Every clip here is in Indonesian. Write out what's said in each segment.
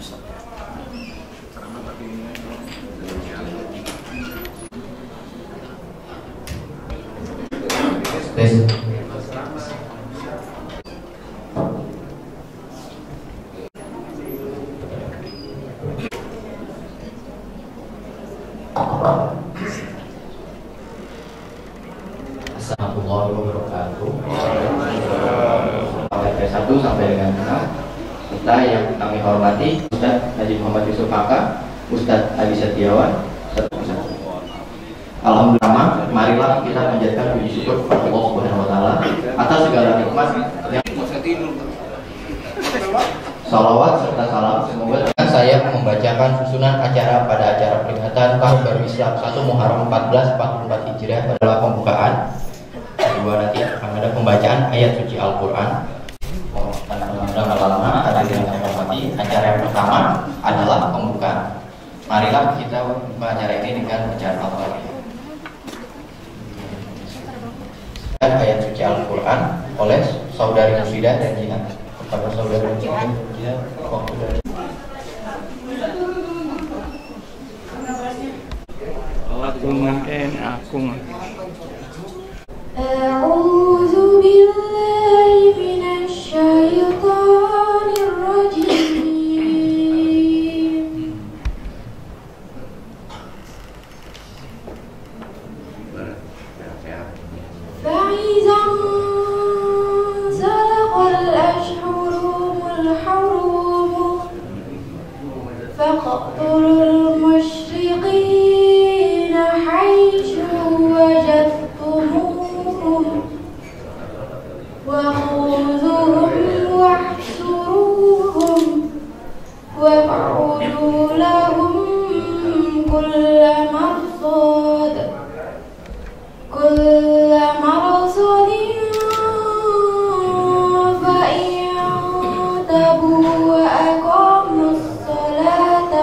Assalamualaikum warahmatullahi wabarakatuh. Sampai 1 sampai dengan 6. Kita yang kami hormati Ustaz Haji Muhammad Yusuf Maka, Ustaz Adi Setiawan. Alhamdulillah, marilah kita menjadikan puji syukur kepada Allah Subhanahu wa taala atas segala nikmat yang salawat serta salam semoga saya membacakan susunan acara pada acara peringatan Tahun Baru Islam 1 Muharram 1444 Hijriah adalah pembukaan. Kedua nanti akan ada pembacaan ayat suci Al-Quran. Acara yang pertama adalah pembukaan. Marilah kita membuka acara ini dengan bacaan Al-Fatihah. Ayat suci Al-Quran oleh Saudari Musidah dan Jihan. Kepada Saudari Musidah, waktu dari aku A'udzu billahi minasy syaithanir rajim. فإذا انسلخ الأشهر الحرم فاقتلوا المشرقين حيث وجدتموهم وخذوهم واحصروهم واقعدوا لهم كل مرصاد فإن تابوا وأقاموا الصلاة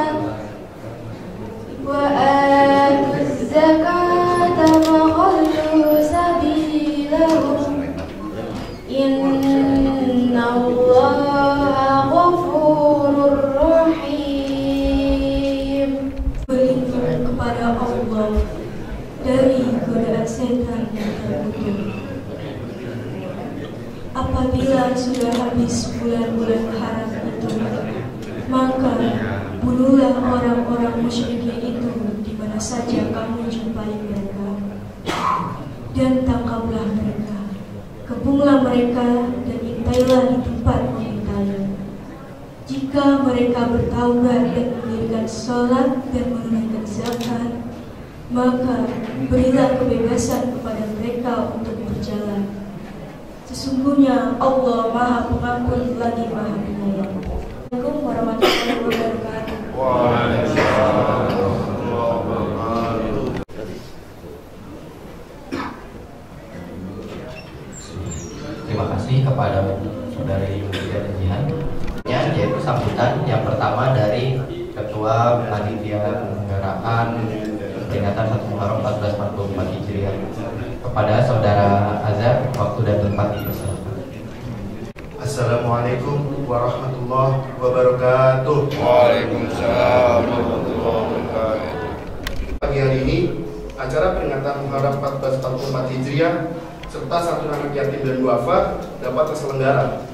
وآتوا الزكاة فخلوا سبيلهم إن الله غفور رحيم. Berlindung kepada Allah dari godaan setan yang terkutuk. Apabila sudah habis bulan-bulan haram itu, maka bunuhlah orang-orang musyrikin itu di mana saja kamu jumpai mereka, dan tangkaplah mereka, kepunglah mereka, dan intailah di tempat pengintaian. Jika mereka bertaubat dan mendirikan sholat dan menunaikan zakat, maka berilah kebebasan kepada mereka untuk berjalan. Sesungguhnya Allah Maha Pengampun lagi Maha Penyayang. Assalamualaikum warahmatullahi wabarakatuh. Terima kasih kepada Saudari Musidah dan Jihan, yaitu sambutan yang pertama dari Ketua Panitia Penyelenggaraan peringatan 1 Muharram 1444 Hijriah. Kepada Saudara Azhar, waktu dan tempat dipersilakan. Assalamualaikum warahmatullahi wabarakatuh. Waalaikumsalam warahmatullahi wabarakatuh. Pagi hari ini, acara peringatan Muharram 1444 Hijriah serta santunan anak yatim dan duafa dapat terselenggara.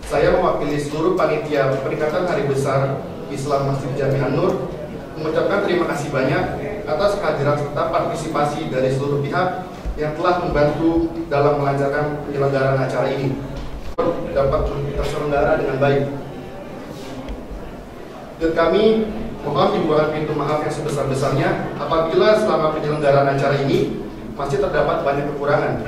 Saya mewakili seluruh panitia peringatan Hari Besar Islam Masjid Jami An-Nur mengucapkan terima kasih banyak atas kehadiran serta partisipasi dari seluruh pihak yang telah membantu dalam melancarkan penyelenggaraan acara ini dapat terselenggara dengan baik. Dan kami mohon dibukakan pintu maaf yang sebesar-besarnya apabila selama penyelenggaraan acara ini masih terdapat banyak kekurangan.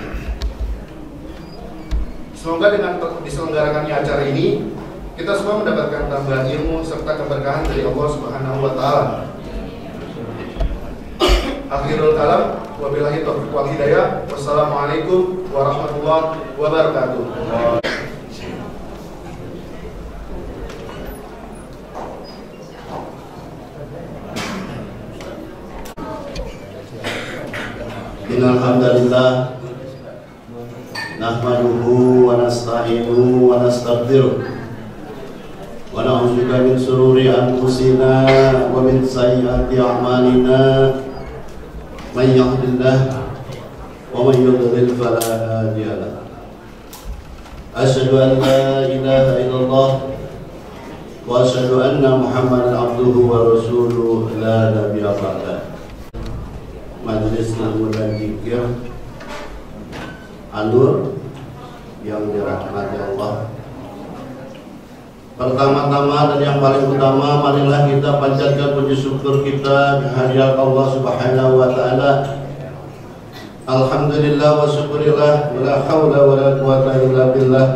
Semoga dengan diselenggarakannya acara ini kita semua mendapatkan tambahan ilmu serta keberkahan dari Allah Subhanahu wa taala. Akhirul kalam, wabillahi taufiq wal hidayah. Wassalamualaikum warahmatullahi wabarakatuh. Innal hamdalillah nahmaduhu wa nasta'inuhu wa nastaghfiruh wa na'udzu na'udzubika min shururi anfusina wa min sayyiati a'malina. May yahdihillahu wa may yudlil fala hadiya lahu. Asyhadu an la ilaha illallah wa asyhadu anna Muhammadan abduhu wa rasuluhu la nabiyya ba'da. Majelis ilmu dan zikir Anur yang dirahmati Allah. Pertama-tama dan yang paling utama, marilah kita panjatkan puji syukur kita kehadirat Allah Subhanahu wa taala. Alhamdulillah wa syukurillah, wa la haula wa la quwata illa billah.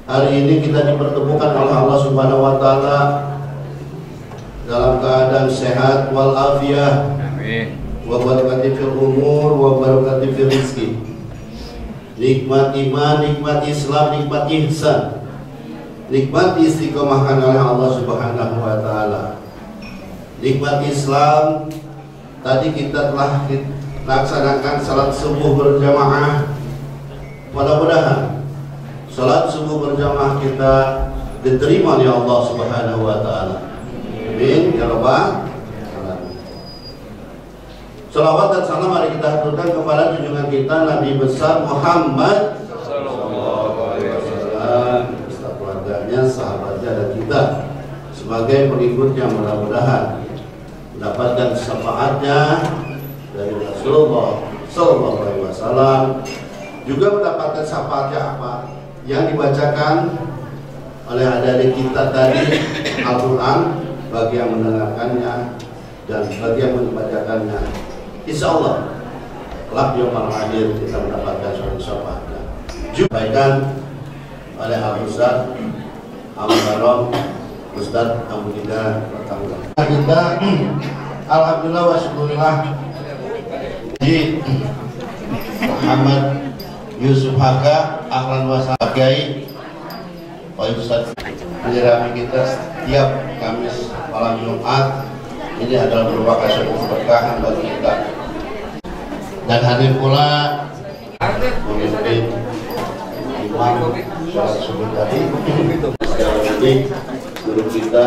Hari ini kita dipertemukan oleh Allah Subhanahu wa taala dalam keadaan sehat wal afiyah. Amin. Wa barakati fil umur wa barakati fil rizki. Nikmat iman, nikmat Islam, nikmat ihsan, nikmat istiqomahkan oleh Allah Subhanahu wa taala. Nikmat Islam, tadi kita telah laksanakan salat subuh berjamaah. Mudah-mudahan salat subuh berjamaah kita diterima oleh Allah Subhanahu wa taala. Amin ya rabbal alamin. Salawat dan salam mari kita haturkan kepada junjungan kita Nabi besar Muhammad sallallahu alaihi wasallam, beserta keluarganya, sahabatnya dan kita sebagai pengikutnya, mudah-mudahan mendapatkan syafaatnya dari Rasulullah sallallahu alaihi wasallam, juga mendapatkan syafaatnya apa yang dibacakan oleh adik-adik kita tadi, Al-Quran, bagi yang mendengarkannya dan bagi yang membacakannya. Insya Allah kelak yaumul akhir kita mendapatkan suatu syafaatnya. Disampaikan oleh Al-Ustaz Al-Barom, Ustaz Abu Nida Pertanggung. Kita alhamdulillah wa syukurillah di Muhammad Yusuf Haka ahlan wa sahbihi. Pak Ustaz menyerami kita setiap Kamis malam Jumat. Ini adalah merupakan suatu keberkahan bagi kita. Dan hadir pula memimpin imam sholat subuh tadi. Jadi guru kita,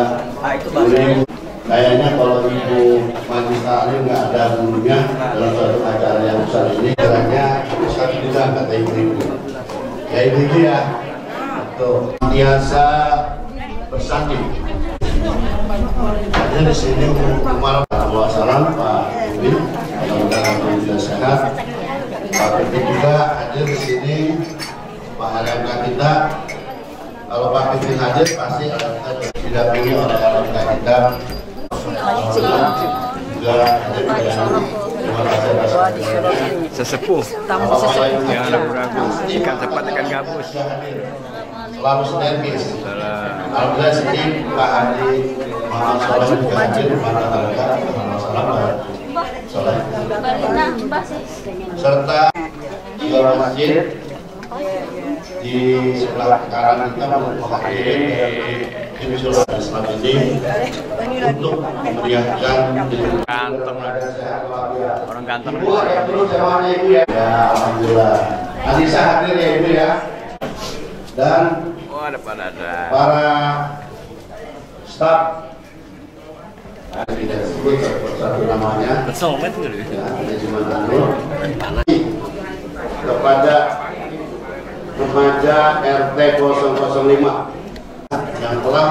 kayaknya kalau Ibu Majlis Taklim nggak ada gurunya dalam suatu acara yang besar ini, kiranya Ustaz bilang kata ibu-ibu. Ya ibu-ibu ya, tuh biasa bersanding. Ada di sini Umar Wasalam, Pak Ubin, mudah-mudahan juga sehat. Pak Ubin juga hadir di sini, Pak RMK kita. Kalau Pak Ubin hadir pasti didampingi oleh RMK kita. Juga hadir di sini. Terima kasih atas Sesepuh, jangan ragu-ragu, ikan cepat ikan gabus. Selalu sinergis. Alhamdulillah sedih Pak Hadi Muhammad Soleh juga hadir di mana harga Muhammad Soleh serta Iora Masjid di sebelah kanan kita menghadiri tim Surah Islam ini untuk memeriahkan Ganteng orang ganteng. Ibu ada terus semuanya Ibu ya. Ya Alhamdulillah. Anissa hadir ya Ibu ya. Dan para staf tidak disebut satu namanya ya, manajemen Anur kepada remaja RT 005 yang telah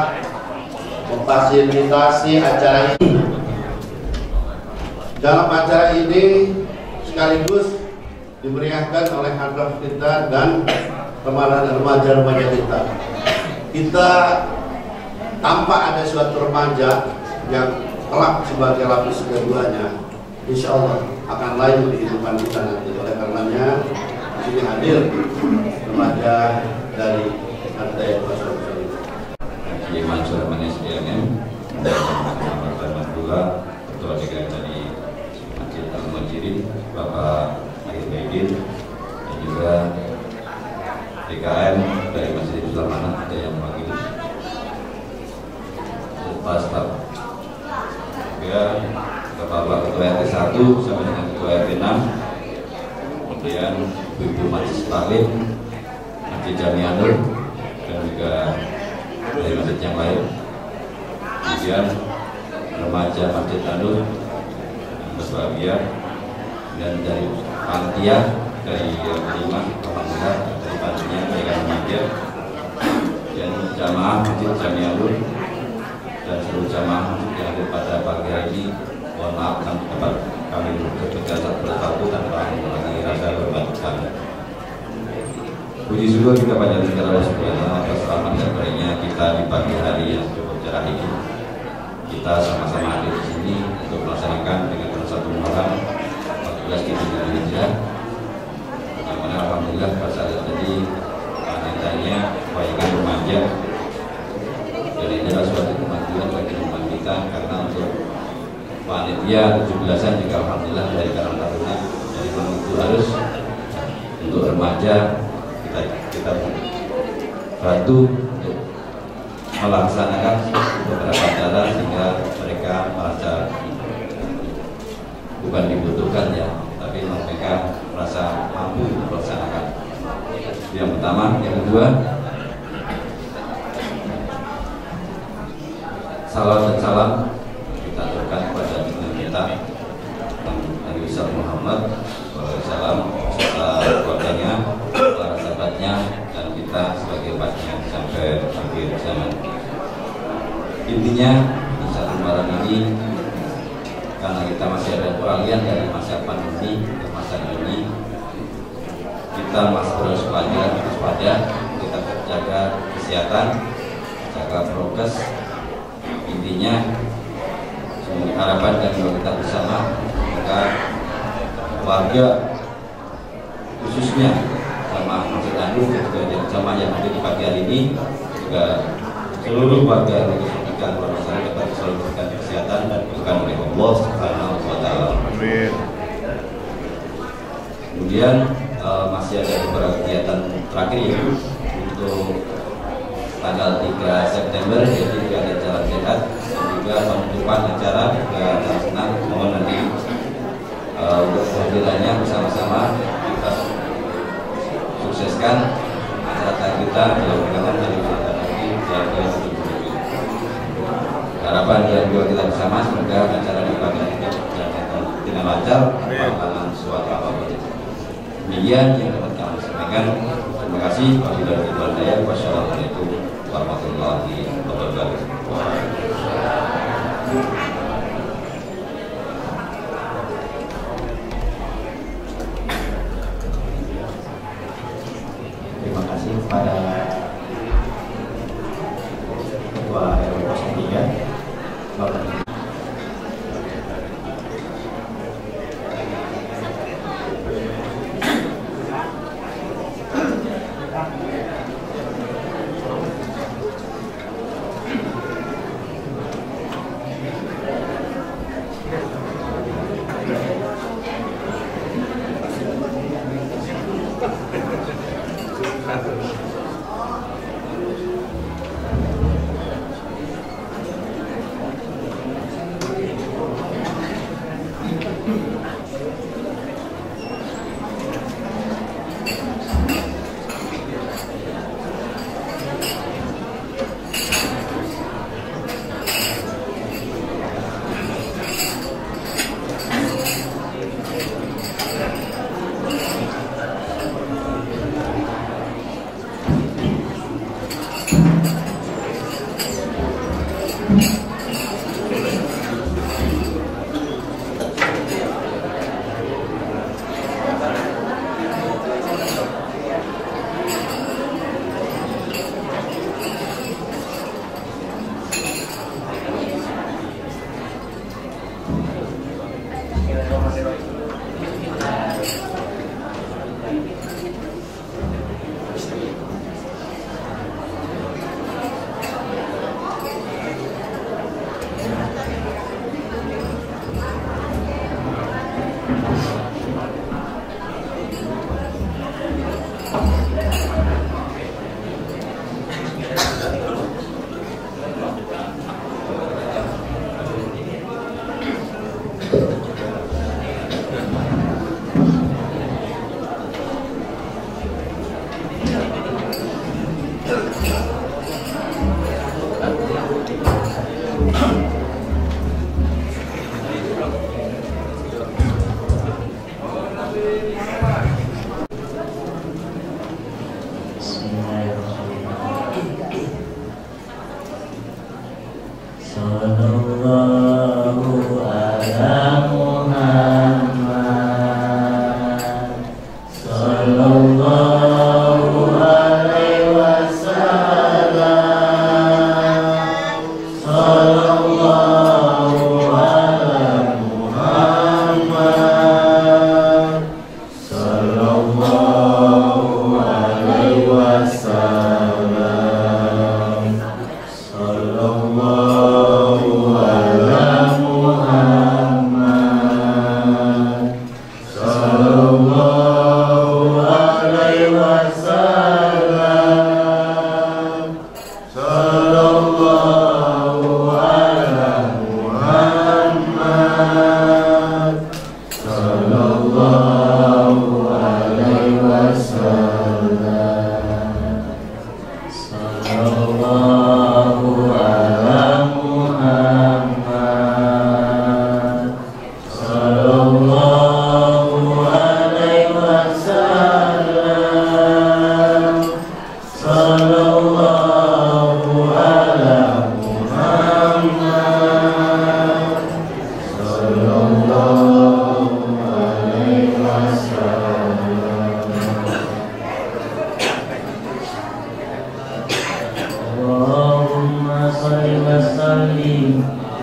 memfasilitasi acara ini. Dalam acara ini sekaligus dimeriahkan oleh hadrah kita dan remaja-remaja kita. Kita tampak ada suatu remaja yang kelak sebagai lapis keduanya, insya Allah akan lain kehidupan kita nanti. Oleh karenanya di sini hadir remaja dari RT 005. Haji Mansur Manis DNM dan pula Ketua DKM dari Masjid Al-Mujirin Bapak Akhir Baidin, dan juga DKM dari Masjid Sulaiman ada yang mewakili serta staf juga Bapak Ketua RT 1 sampai dengan Ketua RT 6, kemudian Ibu Majlis Taklim Masjid Jami Anur, dan juga masjid yang lain. Kemudian remaja Masjid Tandus yang berbahagia, dan dari panitia dari kelima, alhamdulillah dari panitia mereka remaja dan jamaah Masjid Jami'ul dan seluruh jamaah masjid yang hadir pada pagi hari ini. Mohon maaf dapat kami bekerja satu persatu tanpa mengurangi rasa hormat kami. Puji syukur kita panjatkan kepada Allah Subhanahu wa taala atas rahmat dan karunia kita di pagi hari yang cukup cerah ini. Kita sama-sama hadir di sini untuk melaksanakan peringatan 1 Muharram 1443 Hijriah. Yang mana alhamdulillah pada saat tadi panitanya kebanyakan remaja, dan ini adalah suatu kemajuan bagi umat kita, karena untuk panitia 17-an juga alhamdulillah dari Karang Taruna. Jadi memang itu harus untuk remaja kita bantu untuk melaksanakan beberapa acara sehingga mereka merasa bukan dibutuhkan ya, tapi mereka merasa mampu melaksanakan. Yang pertama, yang kedua, salam dan salam kita aturkan kepada junjungan kita Nabi besar Muhammad SAW, serta keluarganya, para sahabatnya, dan kita sebagai umatnya sampai akhir zaman. Intinya di 1 Muharram ini, karena kita masih ada peralihan dari masa pandemi ke masa ini, kita masih terus waspada, kita jaga kesehatan, jaga prokes. Intinya harapan dan doa kita bersama, maka warga khususnya sama Masjid Tandus dan juga jamaah yang hadir di pagi hari ini, juga seluruh warga yang luar masyarakat dapat selalu diberikan kesehatan dan keberkahan oleh Allah Subhanahu wa taala. Amin. Kemudian masih ada beberapa kegiatan terakhir, yaitu untuk tanggal 3 September yaitu juga ada jalan sehat dan juga penutupan acara juga senang. Mohon nanti untuk kehadirannya bersama-sama kita sukseskan acara kita dalam peringatan hari Ulang Tahun jaga harapan dan doa kita bersama, semoga acara di pagi ini dengan lancar tanpa halangan suatu apapun. Demikian yang dapat kami sampaikan. Terima kasih. Wabillahi taufiq. Wassalamualaikum warahmatullahi wabarakatuh. Terima kasih kepada Ketua RW 03 Bapak.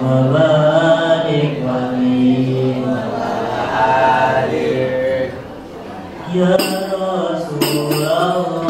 وبارك عليه يا رسول الله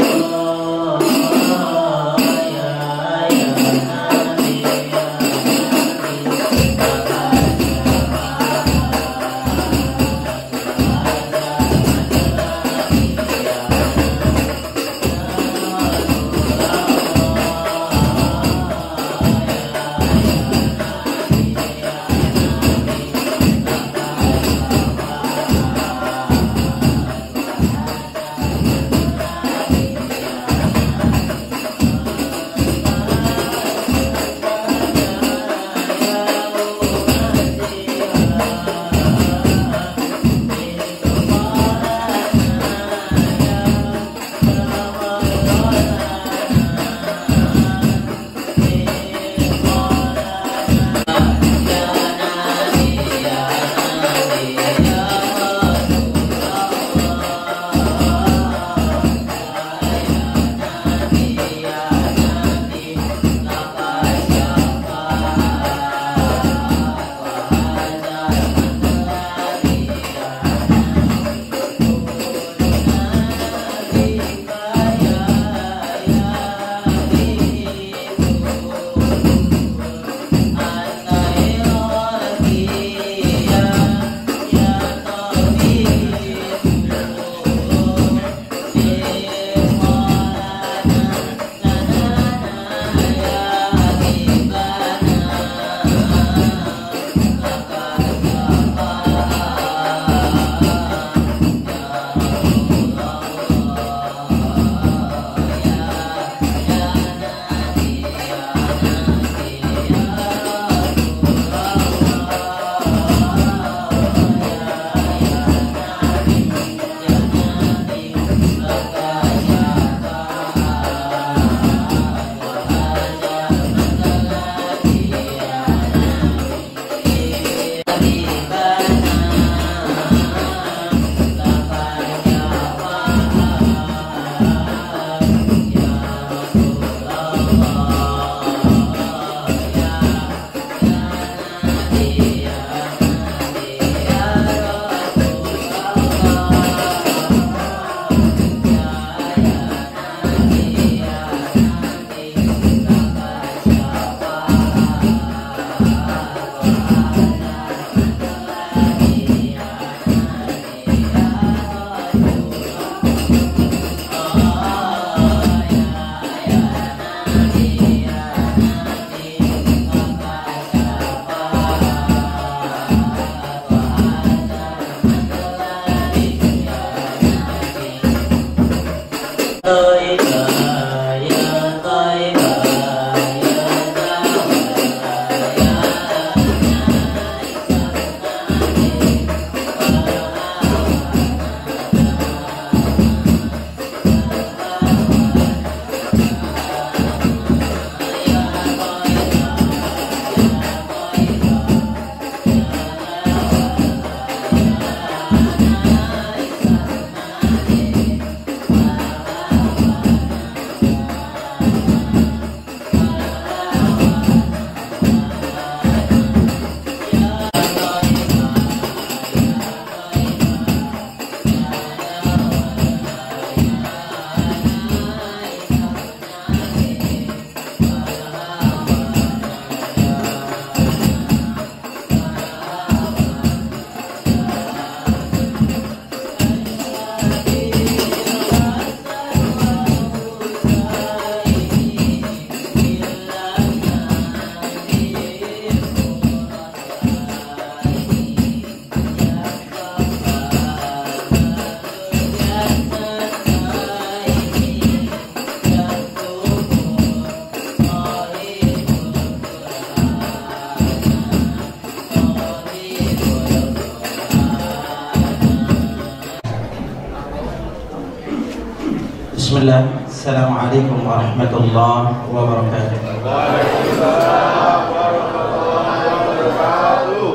Bismillah. Assalamualaikum warahmatullahi wabarakatuh. Waalaikumsalam warahmatullahi wabarakatuh.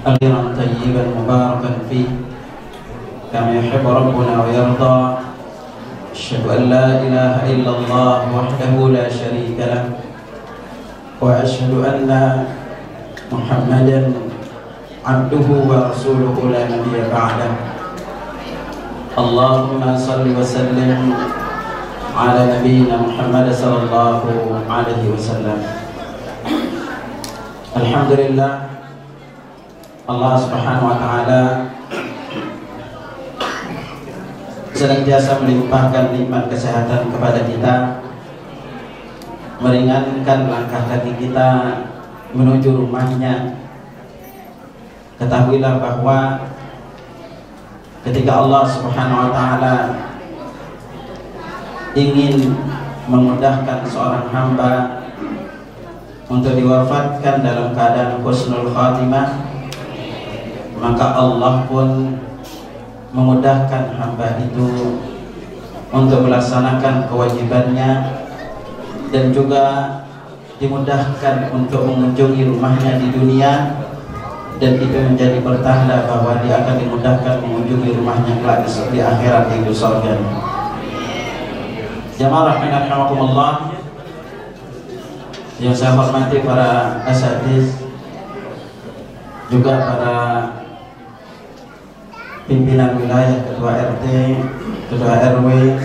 Akhiran tayyiban mubarakan fi kama yuhibbu rabbuna wa yarda. Asyhadu an la ilaha illallah wahdahu la syarika lah وأشهد أن محمدا عبده ورسوله لا نبي بعده. اللهم صل وسلم على نبينا محمد صلى الله عليه وسلم. Alhamdulillah, Allah Subhanahu wa Ta'ala senantiasa melimpahkan nikmat kesehatan kepada kita, meringankan langkah kaki kita menuju rumahnya. Ketahuilah bahwa ketika Allah Subhanahu wa Ta'ala ingin memudahkan seorang hamba untuk diwafatkan dalam keadaan husnul khatimah, maka Allah pun memudahkan hamba itu untuk melaksanakan kewajibannya, dan juga dimudahkan untuk mengunjungi rumahnya di dunia, dan itu menjadi pertanda bahwa dia akan dimudahkan mengunjungi rumahnya kelak di akhirat, yaitu surga. Jamaah rahimakumullah, yang saya hormati para asatiz, juga para pimpinan wilayah, ketua RT, ketua RW,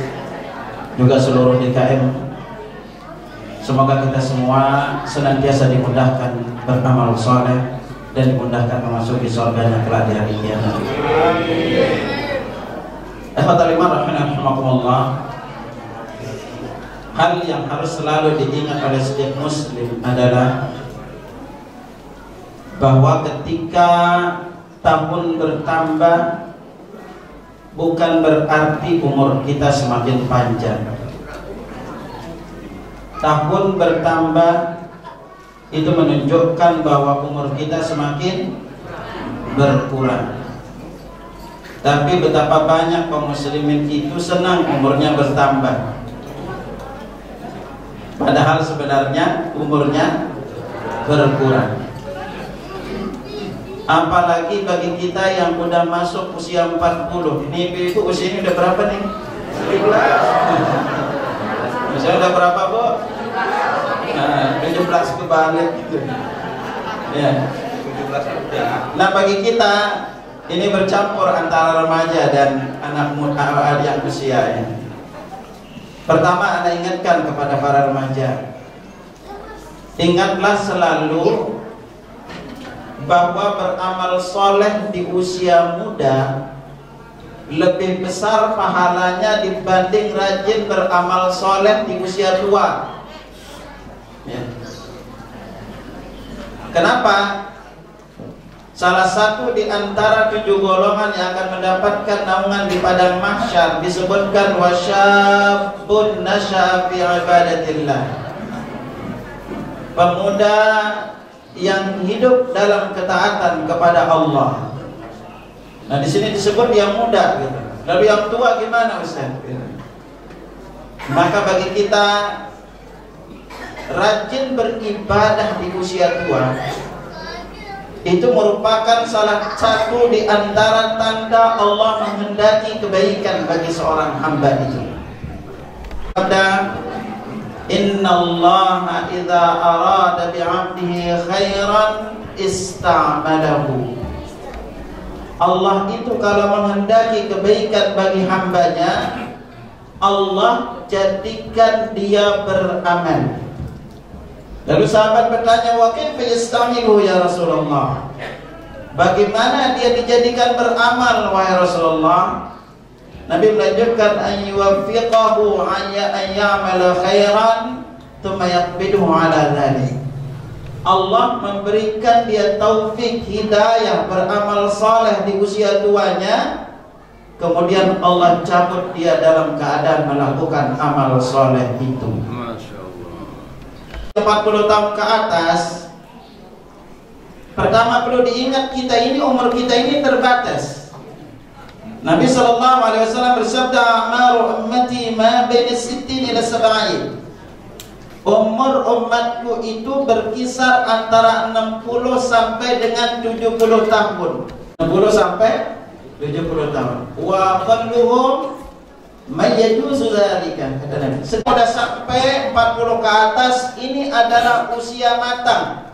juga seluruh DKM. Semoga kita semua senantiasa dimudahkan beramal soleh dan dimudahkan memasuki surganya kelak di hari kiamat. Ikhwatal iman rahimakumullah, hal yang harus selalu diingat oleh setiap muslim adalah bahwa ketika tahun bertambah bukan berarti umur kita semakin panjang. Tahun bertambah itu menunjukkan bahwa umur kita semakin berkurang. Tapi betapa banyak kaum muslimin itu senang umurnya bertambah, padahal sebenarnya umurnya berkurang. Apalagi bagi kita yang udah masuk usia 40. Ini ibu usia ini udah berapa nih? 17. Usia udah berapa, Bu? Nah, 17 kebalik gitu. Ya. 17 Nah, bagi kita ini bercampur antara remaja dan anak muda yang usia ya. Pertama, Anda ingatkan kepada para remaja, ingatlah selalu bahwa beramal soleh di usia muda lebih besar pahalanya dibanding rajin beramal soleh di usia tua ya. Kenapa? Salah satu di antara 7 golongan yang akan mendapatkan naungan di padang mahsyar disebutkan wasyabun nasya fi ibadatillah, pemuda yang hidup dalam ketaatan kepada Allah. Nah, di sini disebut yang muda gitu. Lalu yang tua gimana, Ustaz? Maka bagi kita rajin beribadah di usia tua itu merupakan salah satu di antara tanda Allah menghendaki kebaikan bagi seorang hamba itu. Innallaha idza arada bi'abdihi khairan ista'malahu. Allah itu kalau menghendaki kebaikan bagi hambanya, Allah jadikan dia beramal. Lalu sahabat bertanya, wa kaifa yastamilu ya Rasulullah? Bagaimana dia dijadikan beramal wahai Rasulullah? Nabi melanjutkan, ayyuwaffiqahu an ya'mala khairan thumma yaqbiduhu ala dhalik. Allah memberikan dia taufik hidayah beramal saleh di usia tuanya, kemudian Allah cabut dia dalam keadaan melakukan amal saleh itu. Masya Allah. 40 tahun ke atas, pertama perlu diingat kita ini umur kita ini terbatas. Nabi SAW bersabda, "Amaru ummati ma baina 60 ila 70." Umur umatku itu berkisar antara 60 sampai dengan 70 tahun. 60 sampai 70 tahun. Wa qalluhum may yajuzu dzalika. Kata Nabi, sudah sampai 40 ke atas ini adalah usia matang,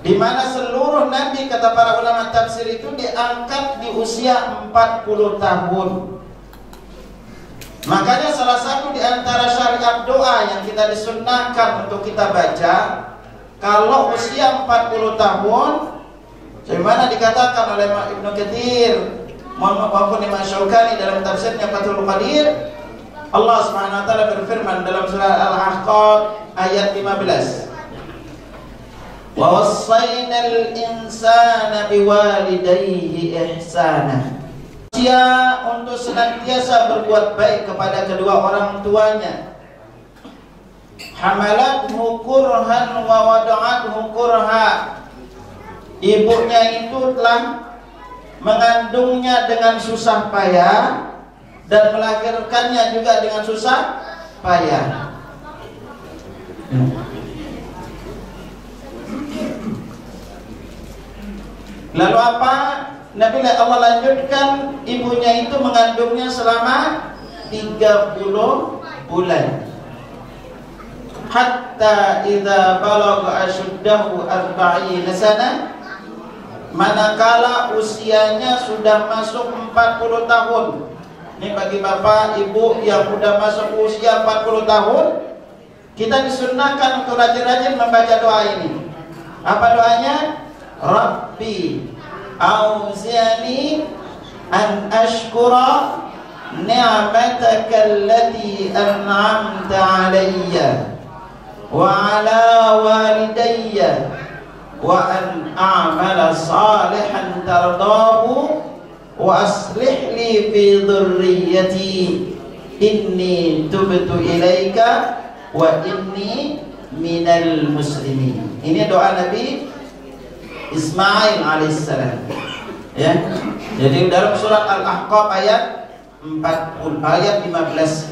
di mana seluruh nabi, kata para ulama tafsir, itu diangkat di usia 40 tahun. Makanya salah satu di antara syariat doa yang kita disunnahkan untuk kita baca, kalau usia 40 tahun, sebagaimana dikatakan oleh Ibnu Katsir maupun Imam Syaukani dalam tafsirnya Fathul Qadir, Allah Subhanahu wa taala berfirman dalam surah Al-Ahqaf ayat 15, "Wa wassaynal insana biwalidayhi ihsana." Dia untuk senantiasa berbuat baik kepada kedua orang tuanya. Hamalathu kurhan wa wada'athu kurha. Ibunya itu telah mengandungnya dengan susah payah dan melahirkannya juga dengan susah payah. Lalu apa? Nabi Allah lanjutkan, ibunya itu mengandungnya selama 30 bulan. Hatta idza balagha ashuddahu 40 sana, manakala usianya sudah masuk 40 tahun. Ini bagi bapak ibu yang sudah masuk usia 40 tahun, kita disunnahkan untuk rajin-rajin membaca doa ini. Apa doanya? Rabbi أوزعني أن أشكر نعمتك التي أنعمت علي وعلى والدي وأن أعمل صالحا ترضاه وأصلح لي في ذريتي إني تبت إليك وإني من المسلمين. Ini doa Nabi Ismail alaihissalam, ya. Jadi dalam surat Al-Ahqaf ayat 40 ayat 15.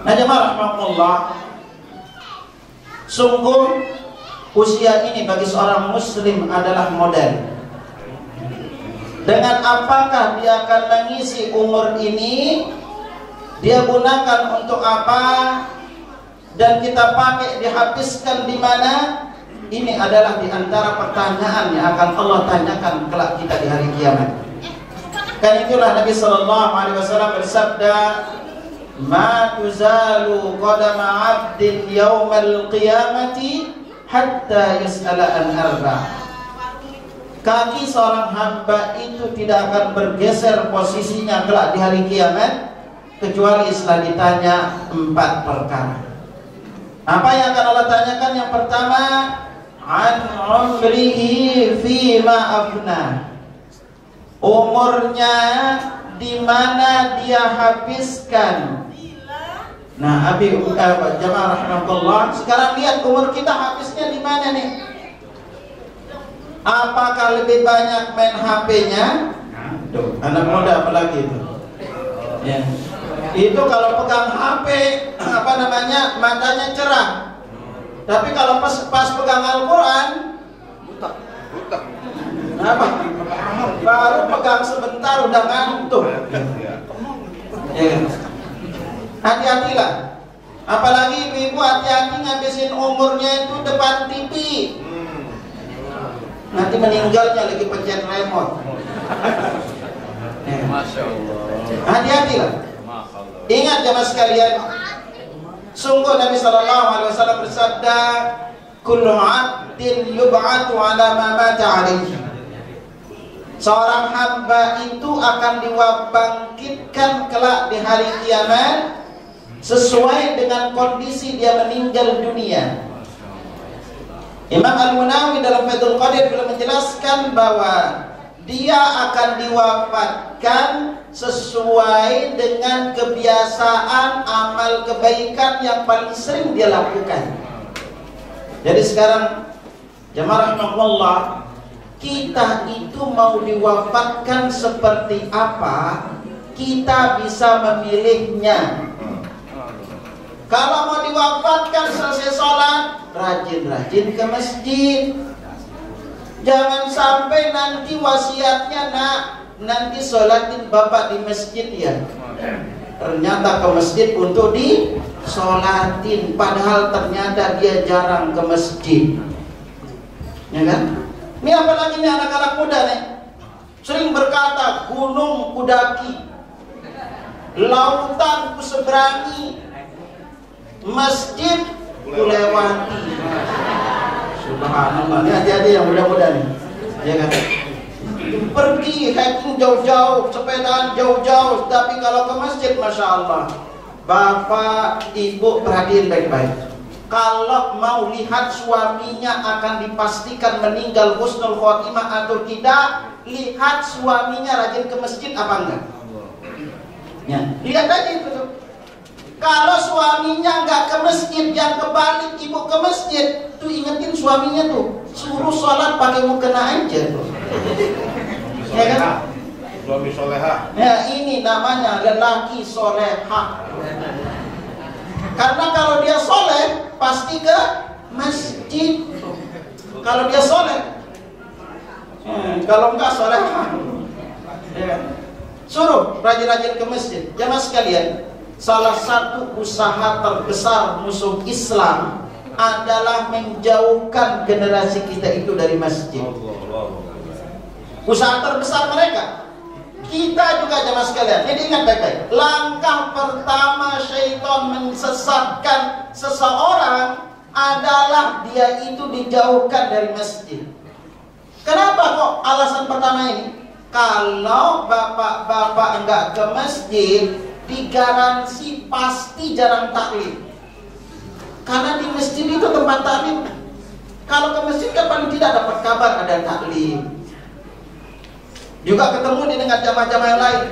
Nah, jemaah rahmatullah, sungguh usia ini bagi seorang muslim adalah model. Dengan apakah dia akan mengisi umur ini, dia gunakan untuk apa, dan kita pakai dihabiskan di mana? Ini adalah di antara pertanyaan yang akan Allah tanyakan kelak kita di hari kiamat. Kan itulah Nabi sallallahu alaihi wasallam bersabda, "Ma tuzalu qadama 'abdin yaumal qiyamati hatta yus'ala an arba." Kaki seorang hamba itu tidak akan bergeser posisinya kelak di hari kiamat kecuali setelah ditanya 4 perkara. Apa yang akan Allah tanyakan? Yang pertama, an umrihi fima afna, umurnya di mana dia habiskan. Nah, jamaah rahmatullah, sekarang lihat umur kita habisnya di mana nih? Apakah lebih banyak main HP-nya? Tuh, anak muda apalagi itu. Ya. Itu kalau pegang HP, matanya cerah. Tapi kalau pas pegang Al-Quran, buta. Baru pegang sebentar udah ngantuk. Ya. Hati-hatilah. Apalagi ibu-ibu, hati-hati ngabisin umurnya itu depan TV. Nanti meninggalnya lagi pencet remote. Ya. Masya Allah. Hati-hatilah. Ingat jemaah sekalian, sungguh Nabi sallallahu alaihi wasallam bersabda, "Kullu 'abdin yub'atu 'ala ma mata 'alaihi." Seorang hamba itu akan dibangkitkan kelak di hari kiamat sesuai dengan kondisi dia meninggal dunia. Imam Al-Munawi dalam Fathul Qadir beliau menjelaskan bahwa dia akan diwafatkan sesuai dengan kebiasaan amal kebaikan yang paling sering dia lakukan. Jadi sekarang jemaah rahmatullah, kita itu mau diwafatkan seperti apa, kita bisa memilihnya. Kalau mau diwafatkan selesai sholat, rajin-rajin ke masjid. Jangan sampai nanti wasiatnya, nak, nanti sholatin bapak di masjid ya. Ternyata ke masjid untuk di sholatin, padahal ternyata dia jarang ke masjid. Ya kan? Ini apalagi nih anak-anak muda nih, sering berkata, gunung kudaki, lautan kuseberangi, masjid kulewati. Subhanallah. Ini hati-hati yang muda-muda nih, ya kan? Pergi hiking jauh-jauh, sepedaan jauh-jauh, tapi kalau ke masjid, masya Allah, bapak ibu perhatiin baik-baik. Kalau mau lihat suaminya akan dipastikan meninggal husnul khotimah atau tidak, lihat suaminya rajin ke masjid apa enggak. Ya, lihat aja itu tuh. Kalau suaminya nggak ke masjid, yang kebalik ibu ke masjid, tuh ingetin suaminya tuh, suruh sholat pakai mukena aja tuh. Ya kan? Suami soleha. Ya, ini namanya lelaki soleha. Karena kalau dia soleh pasti ke masjid. Kalau dia soleh, kalau enggak soleha, ya. Suruh rajin-rajin ke masjid. Jamaah sekalian, salah satu usaha terbesar musuh Islam adalah menjauhkan generasi kita itu dari masjid. Usaha terbesar mereka. Kita juga jamaah sekalian, jadi ingat baik-baik. Langkah pertama syaitan menyesatkan seseorang adalah dia itu dijauhkan dari masjid. Kenapa kok alasan pertama ini? Kalau bapak-bapak enggak ke masjid, digaransi pasti jarang taklim. Karena di masjid itu tempat taklim. Kalau ke masjid kan paling tidak dapat kabar ada taklim. Juga ketemu dengan jamaah-jamaah yang lain.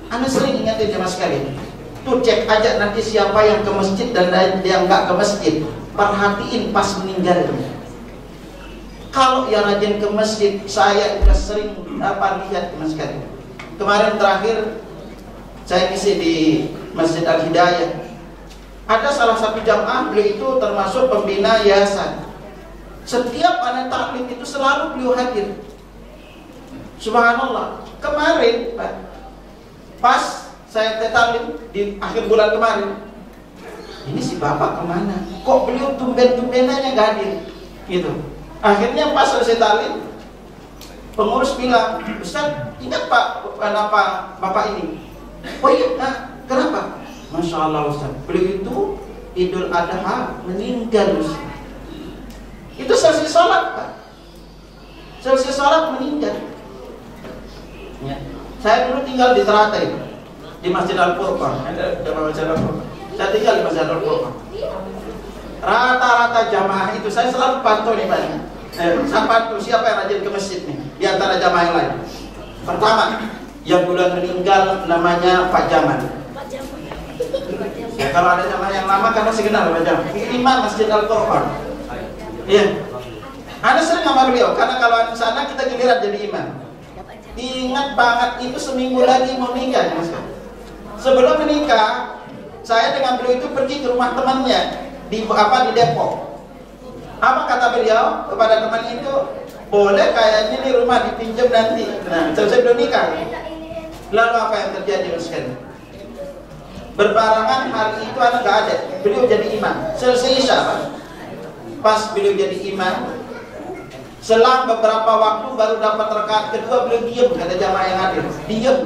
Anda sering ingatin jamaah sekalian, tuh cek aja nanti siapa yang ke masjid dan yang enggak ke masjid. Perhatiin pas meninggalnya. Kalau yang rajin ke masjid, saya sudah sering lihat jamaah sekalian. Kemarin terakhir saya ngisi di Masjid Al-Hidayah. Ada salah satu jamaah, beliau itu termasuk pembina yayasan. Setiap anak taklim itu selalu beliau hadir. Subhanallah. Kemarin pas saya taklim di akhir bulan kemarin, ini si bapak kemana? Kok beliau tumben-tumbenannya gak hadir? Gitu. Akhirnya pas selesai taklim, pengurus bilang, Ustaz, ingat pak, kenapa bapak ini? Oh iya, kenapa? Masya Allah Ustaz, beliau itu Idul Adha meninggal Ustaz. Itu selesai sholat pak. Selesai sholat meninggal. Ya. Saya dulu tinggal di Teratai, di Masjid Al-Furqan. Saya tinggal di Masjid Al-Furqan. Rata-rata jamaah itu saya selalu pantau nih banyak. Saya pantau siapa yang rajin ke masjid nih di antara jamaah yang lain. Pertama, yang duluan meninggal namanya Pak Jaman. Ya, kalau ada jamaah yang lama kan masih kenal Pak Jaman. Imam Masjid Al-Furqan. Iya. Anda sering sama beliau karena kalau di sana kita giliran jadi imam. Ingat banget itu seminggu lagi mau nikah Mas. Sebelum menikah, saya dengan beliau itu pergi ke rumah temannya di Depok. Apa kata beliau kepada temannya itu? Boleh kayaknya nih rumah dipinjam nanti. Nah, selesai belum nikah. Lalu apa yang terjadi Mas? Berbarengan hari itu anak gak ada. Beliau jadi imam. Selesai Isya, pas beliau jadi imam, selang beberapa waktu baru dapat rakaat kedua, beliau diam, kata jamaah yang hadir. Diam.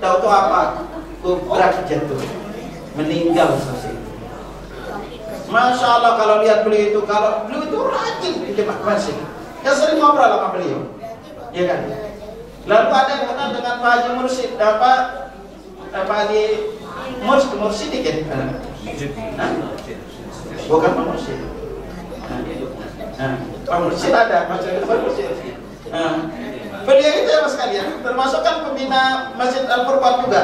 Tahu apa? Kubrak jatuh. Meninggal selesai. Masya Allah kalau lihat beliau itu rajin di jemaah masjid. Kita sering ngobrol sama beliau. Ya kan? Lalu ada yang kenal dengan Pak Haji Mursid. Pak Haji Mursid kan? Bukan Pak Mursid. Pak Mursid ada, Pak Mursid. Beliau itu ya Mas kalian, termasuk kan pembina Masjid Al-Furqan juga.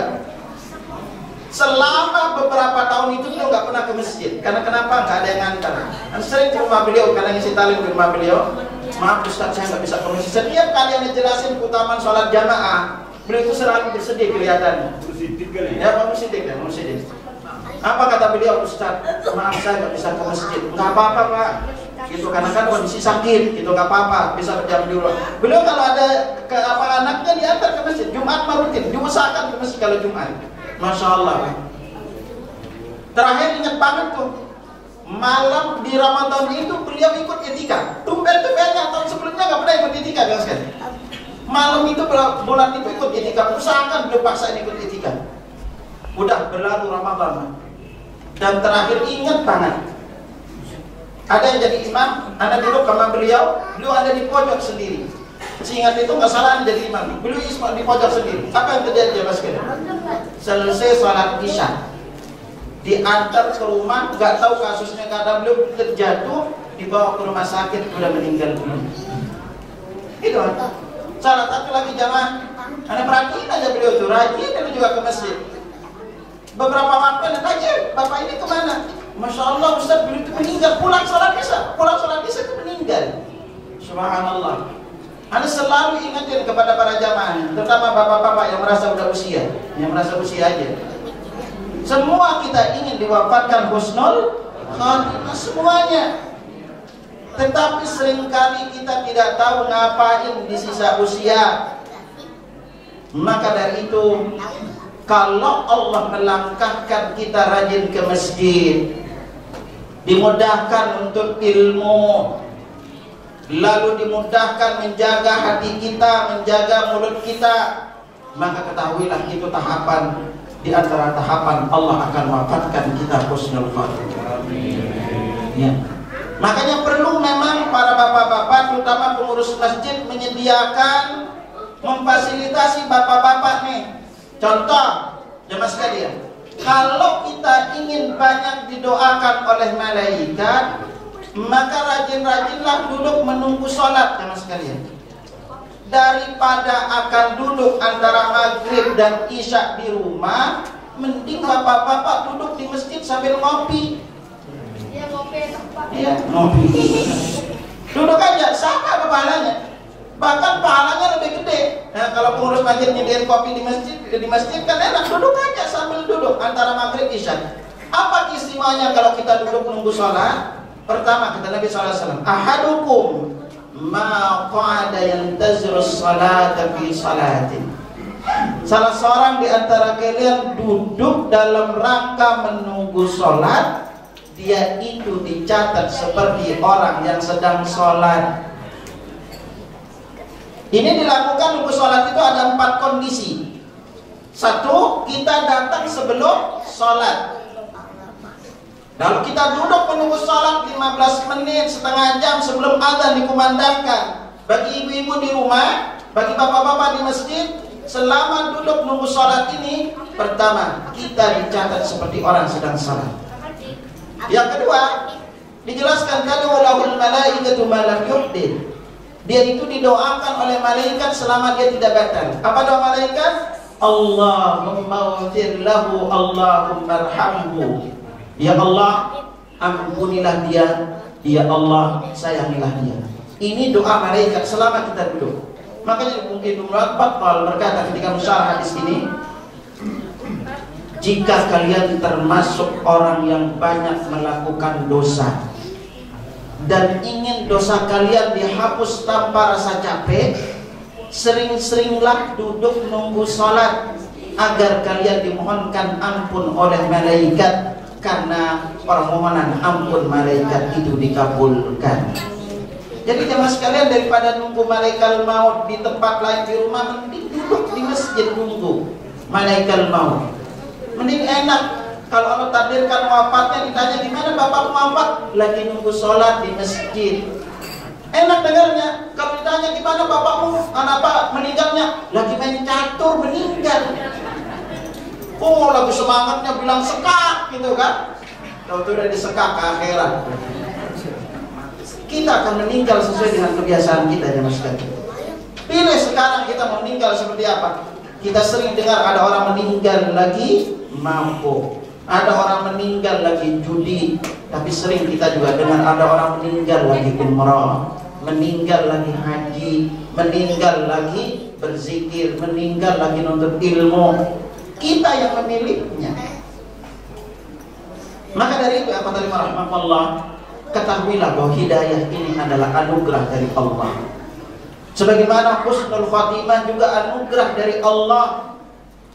Selama beberapa tahun itu beliau nggak pernah ke masjid. Karena kenapa? Nggak ada yang ngantar. Sering ke rumah beliau karena ngisi talim di rumah beliau. Maaf Ustaz, saya nggak bisa ke masjid. Setiap kali yang dijelasin keutamaan sholat jamaah, beliau itu selalu bersedih kelihatan. Ya Pak Mursid ya, Mursid. Apa kata beliau? Ustaz, maaf saya nggak bisa ke masjid. Nggak apa-apa Pak. Gitu karena kan kondisi sakit, gitu nggak apa-apa, bisa berjam di rumah. Beliau kalau ada anaknya diantar ke masjid, Jumat rutin, diusahakan ke masjid kalau Jumat. Masya Allah. Terakhir ingat banget tuh, malam di Ramadan itu beliau ikut etika. Tumben-tumbennya tahun sebelumnya nggak pernah ikut etika kan sekali. Malam itu bulan itu ikut etika, usahakan beliau paksain ikut etika. Udah berlalu Ramadan dan terakhir ingat banget, ada yang jadi imam, ada duduk sama beliau ada di pojok sendiri. Seingat itu nggak salah jadi imam, beliau di pojok sendiri. Apa yang terjadi ya mas? Selesai sholat isya, diantar ke rumah, nggak tahu kasusnya karena beliau terjatuh, dibawa ke rumah sakit, udah meninggal dulu. Itu salah satu lagi jamaah, anda perhatiin aja beliau tuh rajin, beliau juga ke masjid. Beberapa waktu anda tanya, bapak ini kemana? Masya Allah Ustaz, beliau itu meninggal, pulang sholat isya itu meninggal. Subhanallah. Anda selalu ingatin kepada para jamaah, terutama bapak-bapak yang merasa udah usia, yang merasa usia aja. Semua kita ingin diwafatkan husnul khatimah semuanya. Tetapi seringkali kita tidak tahu ngapain di sisa usia. Maka dari itu, kalau Allah melangkahkan kita rajin ke masjid, dimudahkan untuk ilmu, lalu dimudahkan menjaga hati kita, menjaga mulut kita, maka ketahuilah itu tahapan di antara tahapan Allah akan wafatkan kita husnul khatimah. Ya. Makanya perlu memang para bapak-bapak, terutama pengurus masjid, menyediakan, memfasilitasi bapak-bapak nih. Contoh, jemaah sekalian, kalau kita ingin banyak didoakan oleh malaikat, maka rajin-rajinlah duduk menunggu sholat, jemaah sekalian. Daripada akan duduk antara maghrib dan isya di rumah, mending bapak-bapak duduk di masjid sambil ngopi. Iya, ngopi. Duduk aja, sama pahalanya. Bahkan pahalanya lebih gede. Nah, kalau pengurus masjid nyediain kopi di masjid kan enak. Duduk aja sambil duduk antara maghrib isya. Apa istimewanya kalau kita duduk menunggu sholat? Pertama kata Nabi SAW, ahadukum ma qa'ada yantazirus salata fi salatin. Salah seorang di antara kalian duduk dalam rangka menunggu sholat, dia itu dicatat seperti orang yang sedang sholat. Ini dilakukan nunggu sholat itu ada 4 kondisi. 1, kita datang sebelum sholat. Lalu kita duduk menunggu sholat 15 menit, setengah jam sebelum adzan dikumandangkan. Bagi ibu-ibu di rumah, bagi bapak-bapak di masjid, selama duduk menunggu sholat ini, pertama, kita dicatat seperti orang sedang sholat. Yang kedua, dijelaskan kali walahul malaikatu ma lam yuhdith. Dia itu didoakan oleh malaikat selama dia tidak batal. Apa doa malaikat? Allahumma ighfir lahu, Allahumma arhamhu. Ya Allah, ampunilah dia. Ya Allah, sayangilah dia. Ini doa malaikat selama kita duduk. Makanya mungkin Ibnu Battal berkata ketika mensyarah hadis ini, jika kalian termasuk orang yang banyak melakukan dosa dan ingin dosa kalian dihapus tanpa rasa capek, sering-seringlah duduk nunggu sholat agar kalian dimohonkan ampun oleh malaikat, karena permohonan ampun malaikat itu dikabulkan. Jadi jemaah sekalian, daripada nunggu malaikat maut di tempat lain di rumah, mending duduk di masjid nunggu malaikat maut. Mending enak. Kalau Allah takdirkan wafatnya, ditanya gimana bapak wafat? Lagi nunggu sholat di masjid. Enak dengarnya. Kalau ditanya gimana bapakmu, kenapa meninggalnya? Lagi main catur meninggal. Oh, lagi semangatnya bilang sekak gitu kan. Kalau sudah disekak ke akhirat, kita akan meninggal sesuai dengan kebiasaan kita ya mas. Pilih sekarang kita mau meninggal seperti apa. Kita sering dengar ada orang meninggal lagi mampu, ada orang meninggal lagi judi, tapi sering kita juga dengar ada orang meninggal lagi umrah, meninggal lagi haji, meninggal lagi berzikir, meninggal lagi nuntut ilmu. Kita yang memilihnya. Maka dari itu apa tadi rahmatullah, ketahuilah bahwa hidayah ini adalah anugerah dari Allah. Sebagaimana husnul khatimah juga anugerah dari Allah.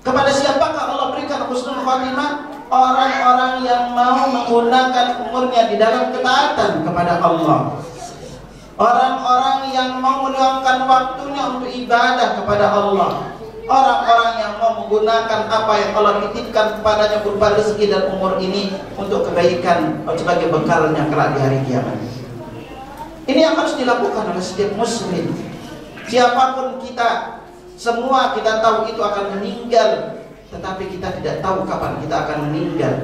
Kepada siapakah Allah berikan husnul khatimah? orang-orang yang mau menggunakan umurnya di dalam ketaatan kepada Allah, orang-orang yang mau meluangkan waktunya untuk ibadah kepada Allah, orang-orang yang mau menggunakan apa yang Allah titipkan kepadanya berupa rezeki dan umur ini untuk kebaikan sebagai bekalnya kelak di hari kiamat. Ini yang harus dilakukan oleh setiap muslim. Siapapun kita, semua kita tahu itu akan meninggal, tetapi kita tidak tahu kapan kita akan meninggal.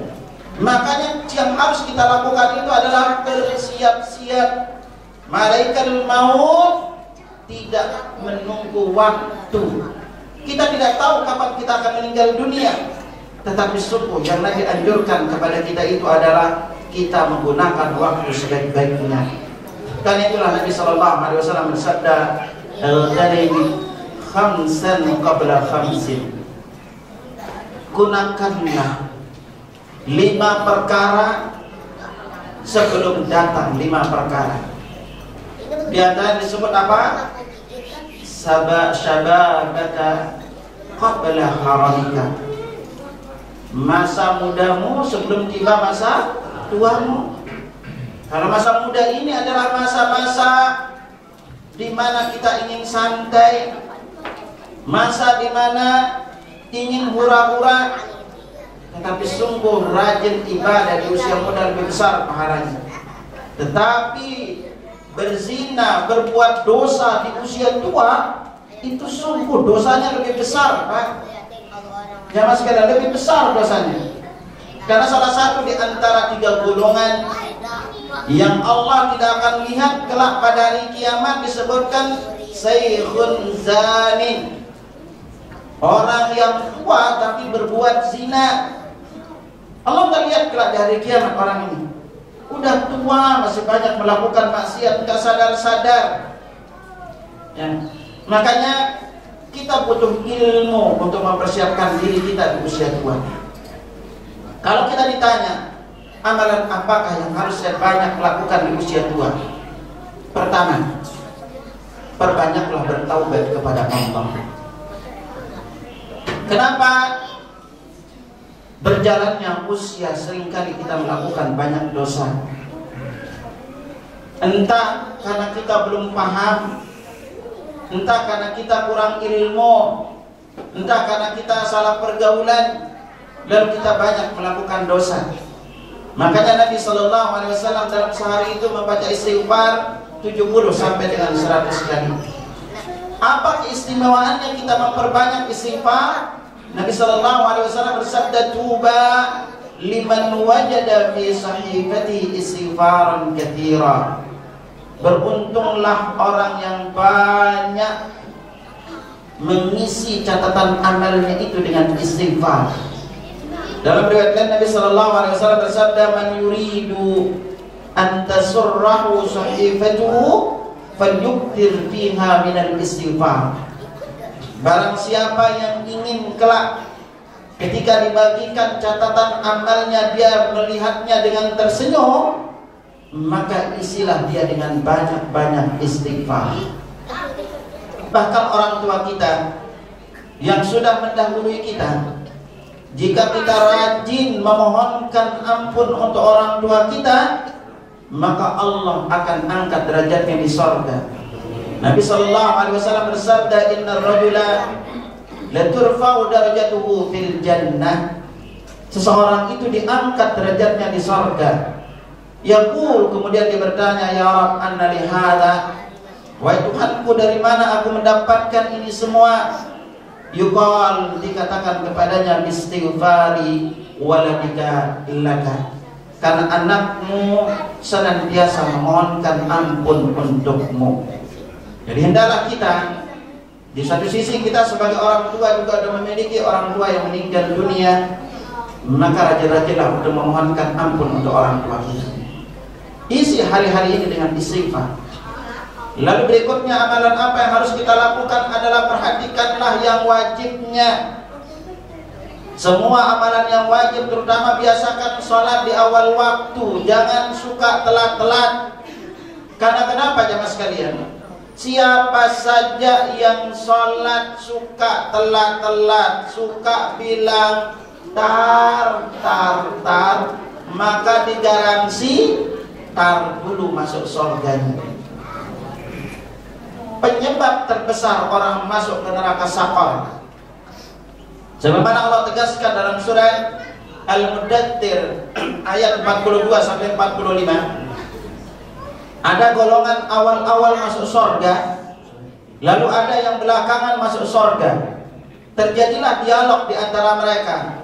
Makanya yang harus kita lakukan itu adalah bersiap-siap. Malaikat maut tidak menunggu waktu. Kita tidak tahu kapan kita akan meninggal dunia, tetapi sungguh yang Nabi anjurkan kepada kita itu adalah kita menggunakan waktu sebaik-baiknya. Karena itulah Nabi SAW bersabda, al-ghanimi khamsan qabla khamsin. Gunakanlah 5 perkara sebelum datang 5 perkara. Di antara disebut apa? Syababaka qabla haramika. Masa mudamu sebelum tiba masa tuamu. Karena masa muda ini adalah masa-masa di mana kita ingin santai, masa di mana ingin hura-hura, tetapi sungguh rajin ibadah di usia muda lebih besar pahalanya. Tetapi berzina, berbuat dosa di usia tua itu sungguh dosanya lebih besar, Pak. Jamaah sekalian, lebih besar dosanya. Karena salah satu di antara 3 golongan yang Allah tidak akan lihat kelak pada hari kiamat disebutkan syekhun zanin, orang yang tua tapi berbuat zina. Allah tidak lihat kelak di hari kiamat orang ini. Udah tua masih banyak melakukan maksiat, tidak sadar-sadar. Ya. Makanya kita butuh ilmu untuk mempersiapkan diri kita di usia tua. Kalau kita ditanya, amalan apakah yang harus saya banyak lakukan di usia tua? Pertama, perbanyaklah bertaubat kepada Allah. Kenapa? Berjalannya usia seringkali kita melakukan banyak dosa. Entah karena kita belum paham, entah karena kita kurang ilmu, entah karena kita salah pergaulan, lalu kita banyak melakukan dosa. Makanya Nabi SAW dalam sehari itu membaca istighfar 70 sampai dengan 100 kali. Apa keistimewaannya kita memperbanyak istighfar? Nabi SAW bersabda, tuba liman wajada fi sahifati istighfaran katsira. Beruntunglah orang yang banyak mengisi catatan amalnya itu dengan istighfar. Dalam riwayat lain Nabi SAW bersabda, man yuridu an tasurrahu sahifatuhu falyukthir fiha minal istighfar. Barang siapa yang ingin kelak ketika dibagikan catatan amalnya dia melihatnya dengan tersenyum, maka isilah dia dengan banyak-banyak istighfar. Bahkan orang tua kita yang sudah mendahului kita, jika kita rajin memohonkan ampun untuk orang tua kita, maka Allah akan angkat derajatnya di sorga. Nabi SAW bersabda, inna rajula la turfa'u darajatuhu fil jannah. Seseorang itu diangkat derajatnya di sorga. Yaqul, kemudian dia bertanya, ya Rabb, anna li hadza, wahai Tuhanku, dari mana aku mendapatkan ini semua? Yuqal, dikatakan kepadanya, bistighfari waladika laka, karena anakmu senantiasa memohonkan ampun untukmu. Jadi hendaklah kita, di satu sisi kita sebagai orang tua juga sudah memiliki orang tua yang meninggal dunia, maka rajin-rajinlah untuk memohonkan ampun untuk orang tua kita. Isi hari-hari ini dengan istighfar. Lalu berikutnya amalan apa yang harus kita lakukan adalah perhatikanlah yang wajibnya. Semua amalan yang wajib, terutama biasakan sholat di awal waktu. Jangan suka telat-telat. Karena kenapa jemaah sekalian? Siapa saja yang sholat suka telat-telat, suka bilang maka digaransi tar dulu masuk surganya. Penyebab terbesar orang masuk ke neraka Saqar, sebagaimana Allah tegaskan dalam surah Al-Muddathir ayat 42 sampai 45, ada golongan awal-awal masuk surga, lalu ada yang belakangan masuk surga. Terjadilah dialog di antara mereka.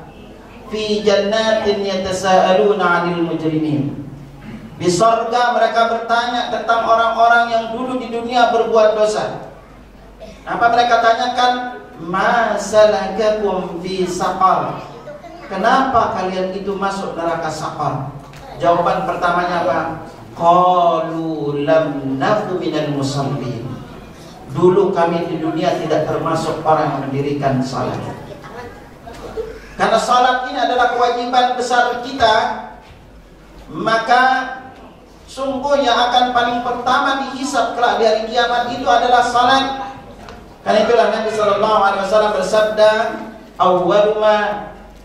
Fi jannatin yatasaaluna 'anil mujrimin. Di surga mereka bertanya tentang orang-orang yang dulu di dunia berbuat dosa. Apa mereka tanyakan? Ma salakakum fi saqar? Kenapa kalian itu masuk neraka Saqar? Jawaban pertamanya apa? Qalu lam naku minal musallin. Dulu kami di dunia tidak termasuk orang yang mendirikan salat. Karena salat ini adalah kewajiban besar kita, maka sungguh yang akan paling pertama dihisab kelak di hari kiamat itu adalah salat. Karena itulah Nabi sallallahu alaihi wasallam bersabda, "Awwalu ma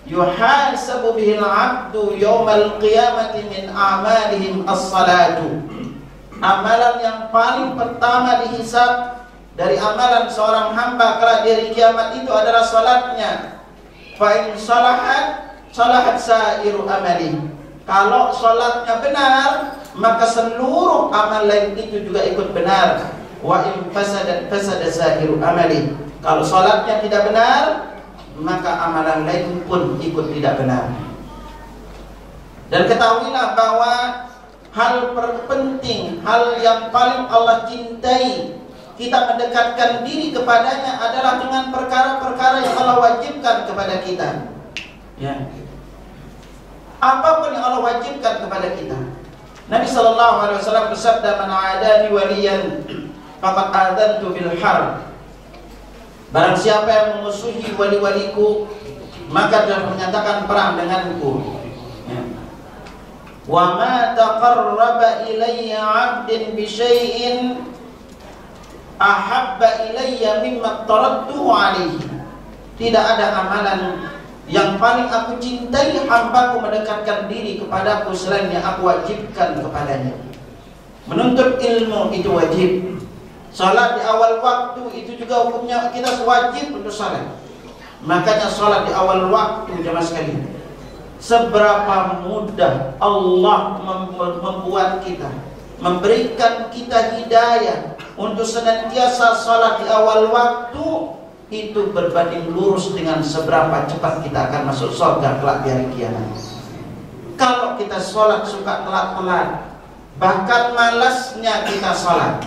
yuhasabu bihil 'abdu yaumal qiyamati min a'malihim as-salatu." Amalan yang paling pertama dihisab dari amalan seorang hamba kelak di hari kiamat itu adalah salatnya. Fa in salahat salahat sairu amali. Kalau salatnya benar, maka seluruh amal lain itu juga ikut benar. Wa in fasadat fasada sairu amali. Kalau salatnya tidak benar, maka amalan lain pun ikut tidak benar. Dan ketahuilah bahwa hal terpenting, hal yang paling Allah cintai, kita mendekatkan diri kepadanya adalah dengan perkara-perkara yang Allah wajibkan kepada kita. Ya. Apapun yang Allah wajibkan kepada kita. Nabi sallallahu alaihi wasallam bersabda, "Man 'adani waliyan faqad adantu bil harb." Barang siapa yang memusuhi wali-waliku, maka dia menyatakan perang denganku. Ya. Wa ma taqarraba ilayya 'abdin bi syai'in ahabba ilayya mimma taradtuhu alaihi. Tidak ada amalan yang paling aku cintai hambaku mendekatkan diri kepadaku selain yang aku wajibkan kepadanya. Menuntut ilmu itu wajib. Salat di awal waktu itu juga hukumnya kita wajib untuk salat. Makanya salat di awal waktu, jemaah sekalian. Seberapa mudah Allah membuat kita, memberikan kita hidayah untuk senantiasa salat di awal waktu, itu berbanding lurus dengan seberapa cepat kita akan masuk surga kelak di hari kiamat. Kalau kita salat suka telat-telat, bahkan malasnya kita salat,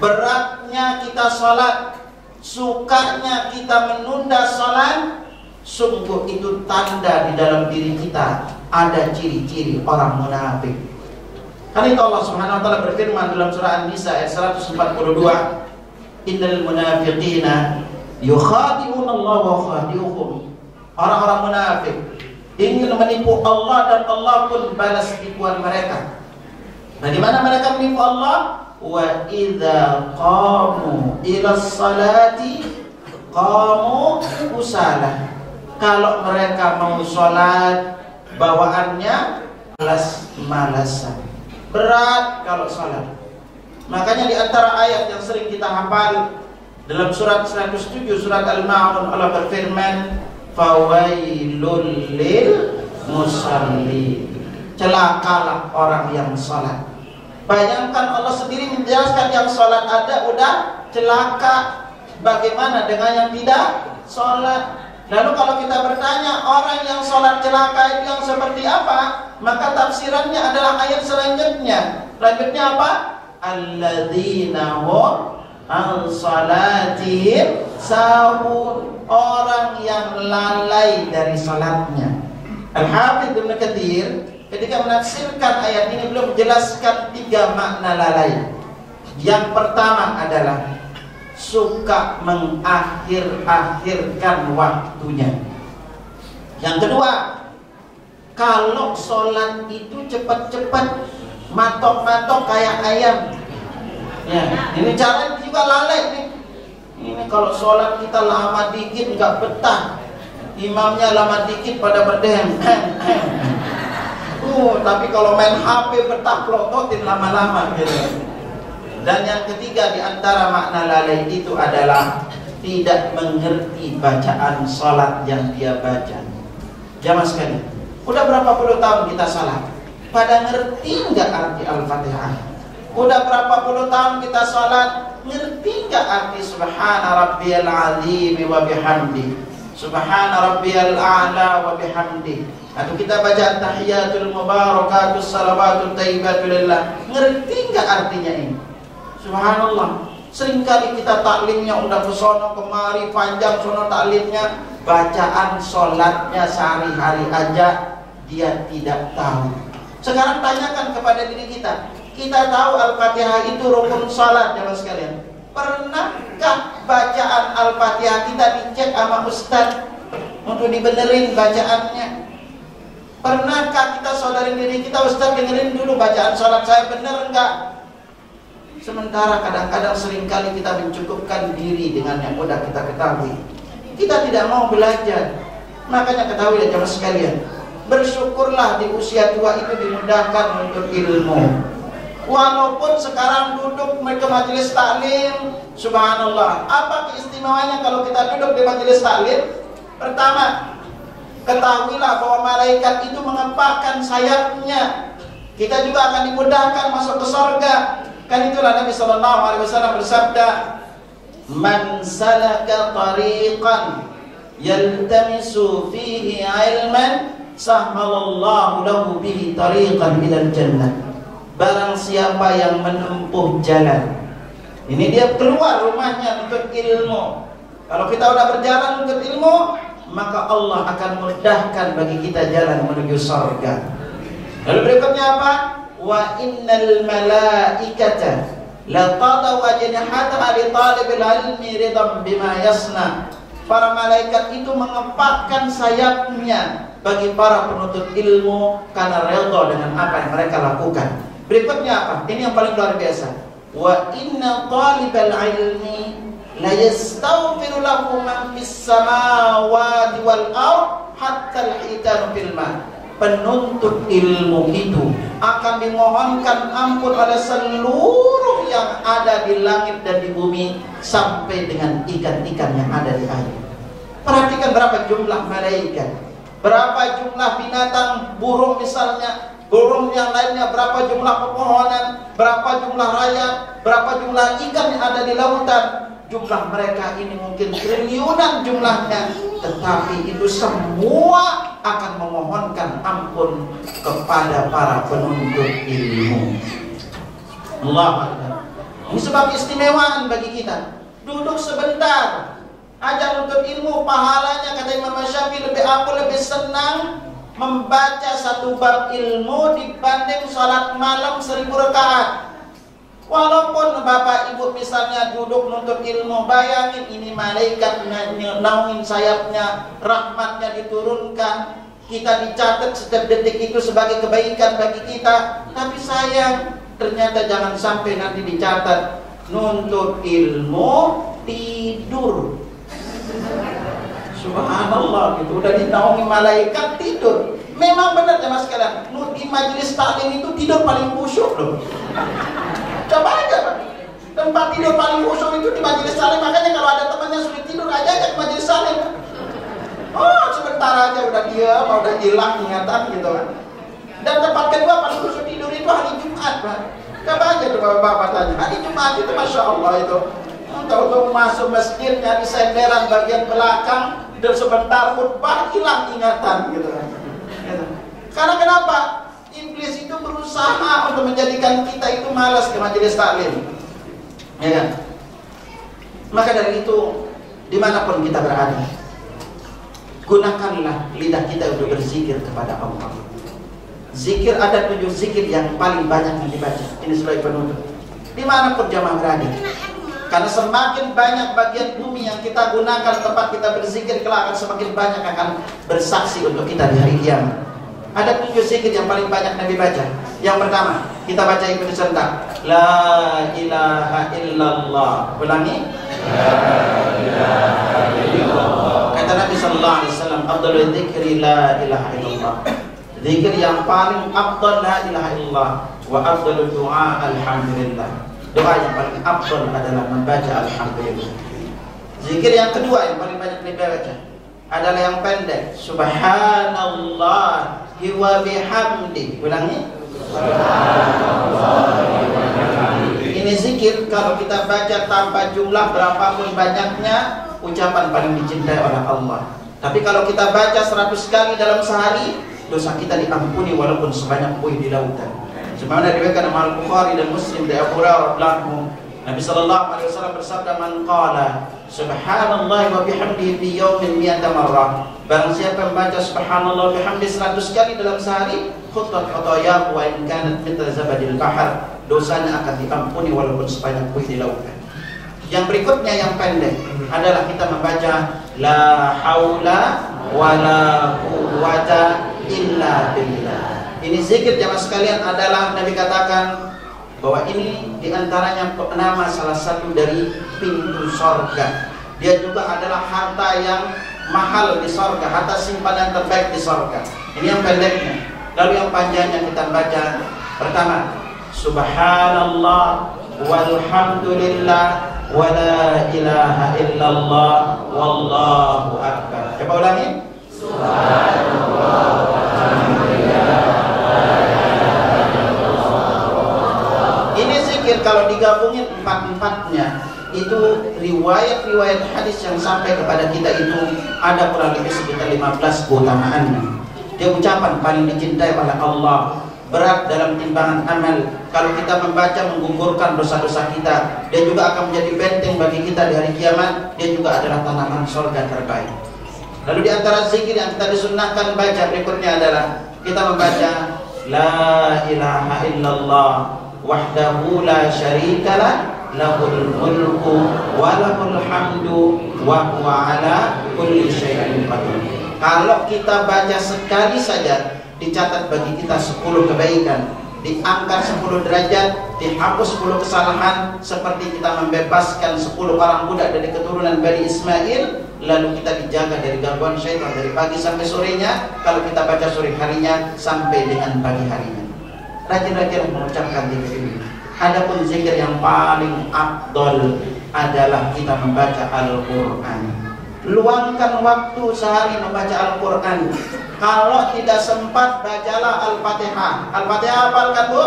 beratnya kita salat, sukanya kita menunda salat, sungguh itu tanda di dalam diri kita ada ciri-ciri orang munafik. Karena itu Allah Subhanahu wa taala berfirman dalam surah An-Nisa ayat 142, "Innal munafiqina yukhadi'una Allah wa khadi'uhum." Orang-orang munafik ingin menipu Allah dan Allah pun balas tipuan mereka. Bagaimana mereka menipu Allah? Wa idza qamu ila salati qamu kusala. Kalau mereka mau salat, bawaannya malas-malasan. Berat kalau salat. Makanya di antara ayat yang sering kita hafal dalam surat 107 surat Al-Ma'un, Allah berfirman, "Fawailul lil musallin." Celakalah orang yang salat. Bayangkan Allah sendiri menjelaskan yang salat ada udah celaka. Bagaimana dengan yang tidak salat? Lalu kalau kita bertanya orang yang salat celaka itu yang seperti apa? Maka tafsirannya adalah ayat selanjutnya. Selanjutnya apa? Alladzina hum an salatihim sahun. Orang yang lalai dari salatnya. Al-Hafidz Ibnu Katsir ketika menafsirkan ayat ini belum menjelaskan 3 makna lalai. Yang pertama adalah suka mengakhir-akhirkan waktunya. Yang kedua, kalau sholat itu cepat-cepat, matok-matok kayak ayam. Ya, ini cara juga lalai nih. Ini kalau sholat kita lama dikit nggak betah. imamnya lama dikit pada berdem. Tapi kalau main HP bertaklok-klokin lama-lama gitu. Dan yang ketiga di antara makna lalai itu adalah tidak mengerti bacaan salat yang dia baca. Jamaah sekalian, udah berapa puluh tahun kita salat, pada ngerti nggak arti Al-Fatihah? Udah berapa puluh tahun kita salat, ngerti nggak arti Subhana Rabbiyal Azim wa bihamdi, Subhana Rabbiyal A'la wa bihamdi, atau kita baca Tahiyatul Mubarakatus Salawatul Thayyibatulillah, ngerti nggak artinya ini? Subhanallah, seringkali kita taklimnya udah kesono kemari panjang sono taklimnya, bacaan sholatnya sehari-hari aja dia tidak tahu. Sekarang tanyakan kepada diri kita, kita tahu Al-Fatihah itu rukun sholat jamaah sekalian. Pernahkah bacaan Al-Fatihah kita dicek sama ustaz untuk dibenerin bacaannya? Pernahkah kita saudari diri kita, ustaz dengerin dulu bacaan sholat saya bener enggak? Sementara kadang-kadang seringkali kita mencukupkan diri dengan yang udah kita ketahui. Kita tidak mau belajar. Makanya ketahui ya jemaah sekalian, bersyukurlah di usia tua itu dimudahkan untuk ilmu. Walaupun sekarang duduk ke majelis taklim, subhanallah, apa keistimewaannya kalau kita duduk di majelis taklim? Pertama, ketahuilah bahwa malaikat itu mengepakkan sayapnya. Kita juga akan dimudahkan masuk ke surga. Kan itulah Nabi SAW bersabda, "Man salaka tariqan yaltamisu fihi ilman, sahhalallahu lahu bihi tariqan ilal jannah." Barang siapa yang menempuh jalan, ini dia keluar rumahnya untuk ilmu. Kalau kita udah berjalan untuk ilmu, maka Allah akan mudahkan bagi kita jalan menuju surga. Lalu berikutnya apa? Wa innal malaikata la tadau ajnihata li talibil ilmi ridam bima yasna. Para malaikat itu mengepakkan sayapnya bagi para penuntut ilmu karena redha dengan apa yang mereka lakukan. Berikutnya apa? Ini yang paling luar biasa. Wa inna talibal ilmi la yastaghfiru lahu man fis samawati wal ard hatta al-hitanu fil ma. Penuntut ilmu itu akan dimohonkan ampun oleh seluruh yang ada di langit dan di bumi, sampai dengan ikan-ikan yang ada di air. Perhatikan berapa jumlah malaikat, berapa jumlah binatang, burung misalnya, burung yang lainnya, berapa jumlah pepohonan, berapa jumlah rayap, berapa jumlah ikan yang ada di lautan. Jumlah mereka ini mungkin triliunan jumlahnya, tetapi itu semua akan memohonkan ampun kepada para penuntut ilmu. Allah Akbar. Ini sebab istimewaan bagi kita. Duduk sebentar aja untuk ilmu, pahalanya kata Imam Syafi'i aku lebih senang membaca satu bab ilmu dibanding sholat malam 1000 rakaat. Walaupun bapak ibu misalnya duduk nuntut ilmu, bayangin ini malaikat naungin sayapnya, rahmatnya diturunkan, kita dicatat setiap detik itu sebagai kebaikan bagi kita. Tapi sayang, ternyata jangan sampai nanti dicatat nuntut ilmu tidur. Subhanallah, gitu udah dinaungi malaikat tidur. Memang benar ya mas sekalian, di majelis taklim itu tidur paling khusyuk loh. Coba aja Pak, tempat tidur paling khusyuk itu di majelis taklim. Makanya kalau ada temannya sulit tidur, aja ke majelis taklim. Oh sebentar aja udah diam, udah hilang ingatan gitu kan. Dan tempat kedua paling khusyuk tidur itu hari Jumat Pak. Coba aja tuh bapak tanya, hari Jumat itu masya Allah itu, tahu-tahu masuk masjid nyari senderan bagian belakang, dan sebentar khutbah hilang ingatan gitu kan. Karena kenapa? Iblis itu berusaha untuk menjadikan kita itu malas ke majelis taklim, ya kan? Maka dari itu, dimanapun kita berada, gunakanlah lidah kita untuk berzikir kepada Allah. Zikir ada 7 zikir yang paling banyak yang dibaca. Ini sebagai penutup. Dimanapun jamaah berada, karena semakin banyak bagian bumi yang kita gunakan tempat kita berzikir, kelak akan semakin banyak akan bersaksi untuk kita di hari kiamat. Ada 7 zikir yang paling banyak Nabi baca. Yang pertama, kita baca ikuti serentak. La ilaha illallah. Ulangi. La ilaha illallah. Kata Nabi sallallahu alaihi wasallam, wasallam, afdhalul dzikri la ilaha illallah. Zikir yang paling afdal la ilaha illallah, wa afdhalud du'a alhamdulillah. Doa yang paling afdal adalah membaca alhamdulillah. Zikir yang kedua yang paling banyak dibaca adalah yang pendek, subhanallahi wa bihamdi. Ulangi. Ini zikir kalau kita baca tanpa jumlah berapapun banyaknya, ucapan paling dicintai oleh Allah. Tapi kalau kita baca 100 kali dalam sehari, dosa kita diampuni walaupun sebanyak buih di lautan. Sebagaimana diriwayatkan oleh Al-Bukhari dan Muslim dari Abu Hurairah radhiyallahu anhu, Nabi sallallahu alaihi wasallam bersabda, "Man qala subhanallahi wa bihamdihi fi yawmin 100 marrah." Barang siapa membaca subhanallah wa bihamdihi 100 kali dalam sehari, khuttat khatayahu wa in kanat mithla zabadil bahr. Dosanya akan diampuni walaupun sebanyak buih di lautan. Yang berikutnya yang pendek adalah kita membaca la haula wala quwwata illa billah. Ini zikir jamaah sekalian adalah Nabi katakan bahwa ini diantaranya nama salah satu dari pintu sorga. Dia juga adalah harta yang mahal di sorga, harta simpanan terbaik di sorga. Ini yang pendeknya. Lalu yang panjangnya kita baca pertama, subhanallah walhamdulillah wa la ilaha illallah wallahu akbar. Coba ulangi. Subhanallah walhamdulillah. Ini zikir kalau digabungin empat-empatnya, itu riwayat-riwayat hadis yang sampai kepada kita itu ada kurang lebih sekitar 15 keutamaannya. Dia ucapan paling dicintai oleh Allah, berat dalam timbangan amal. Kalau kita membaca menggugurkan dosa-dosa kita, dia juga akan menjadi benteng bagi kita di hari kiamat. Dia juga adalah tanaman surga terbaik. Lalu di antara zikir yang kita disunnahkan baca berikutnya adalah kita membaca la ilaha illallah wahdahu la syarikalah lahul mulku wa lahul hamdu wa huwa ala kulli syai'in qadir. Kalau kita baca sekali saja, dicatat bagi kita 10 kebaikan, diangkat 10 derajat, dihapus 10 kesalahan, seperti kita membebaskan 10 orang budak dari keturunan Bani Ismail. Lalu kita dijaga dari gangguan syaitan dari pagi sampai sorenya, kalau kita baca sore harinya sampai dengan pagi harinya. Rajin-rajin mengucapkan zikir ini. Adapun zikir yang paling afdol adalah kita membaca Al-Quran. Luangkan waktu sehari membaca Al-Quran. Kalau tidak sempat, bacalah Al-Fatihah. Al-Fatihah hafalkan, Bu?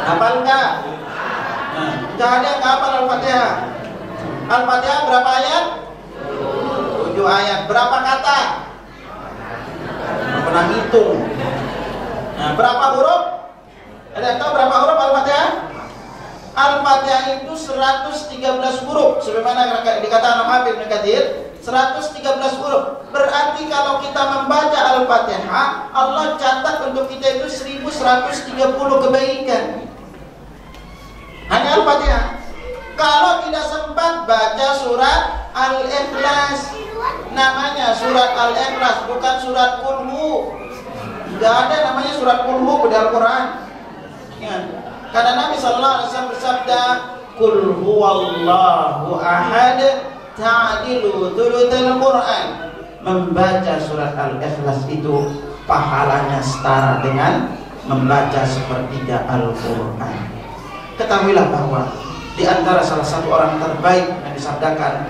Hafal enggak? Enggak ada yang hafal Al-Fatihah. Al-Fatihah berapa ayat? 7 ayat. Berapa kata? Pernah hitung. Nah, berapa huruf? Ada yang tahu berapa huruf Al-Fatihah? Al-Fatihah itu 113 huruf. Sebagaimana dikatakan oleh Habib Ibnu Katsir, 113 huruf. Berarti kalau kita membaca Al-Fatihah, Allah catat untuk kita itu 1130 kebaikan. Hanya Al-Fatihah. Kalau tidak sempat, baca surat Al-Ikhlas. Namanya surat Al-Ikhlas, bukan surat Qul-Hu. Tidak ada namanya surat Qul-Hu di Al-Quran ya. Karena Nabi SAW bersabda, Qul huwallahu ahad ta'dilu thulutsal Quran. Membaca surat Al-Ikhlas itu pahalanya setara dengan membaca sepertiga Al-Quran. Ketahuilah bahwa di antara salah satu orang terbaik yang disabdakan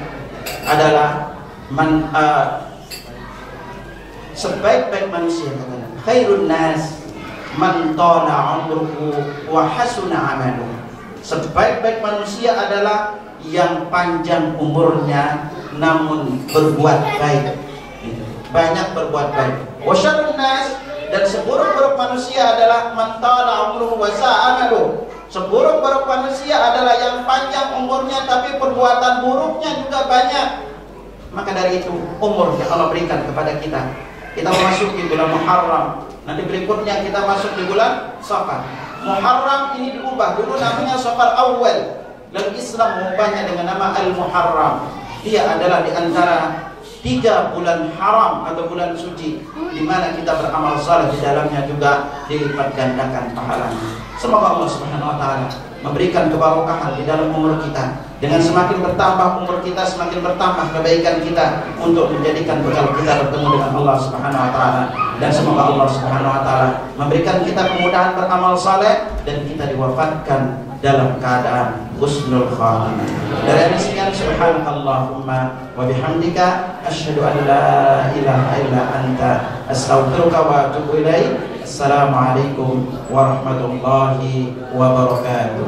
adalah sebaik-baik manusia, katanya, khairun nas man tala umruhu wa hasuna amaluhu. Sebaik-baik manusia adalah yang panjang umurnya namun berbuat baik, banyak berbuat baik. Wa syarrun nas, dan seburuk-buruk manusia adalah man tala umruhu wa sa'a amaluhu. Seburuk-buruk manusia adalah yang panjang umurnya tapi perbuatan buruknya juga banyak. Maka dari itu umur yang Allah berikan kepada kita, kita memasuki bulan Muharram. Nanti berikutnya kita masuk di bulan Safar. Muharram ini diubah, dulu namanya Safar Awal, lalu Islam mengubahnya dengan nama Al-Muharram. Dia adalah di antara 3 bulan haram atau bulan suci, di mana kita beramal saleh di dalamnya juga dilipat gandakan pahalanya. Semoga Allah Subhanahu wa taala memberikan keberkahan di dalam umur kita. Dengan semakin bertambah umur kita, semakin bertambah kebaikan kita untuk menjadikan bekal kita bertemu dengan Allah Subhanahu wa taala. Dan semoga Allah Subhanahu wa taala memberikan kita kemudahan beramal saleh dan kita diwafatkan dalam keadaan husnul khatimah. Dari sekian, subhanakallahumma wa bihamdika asyhadu an la ilaha illa anta astaghfiruka wa atubu ilaik. Assalamualaikum warahmatullahi wabarakatuh.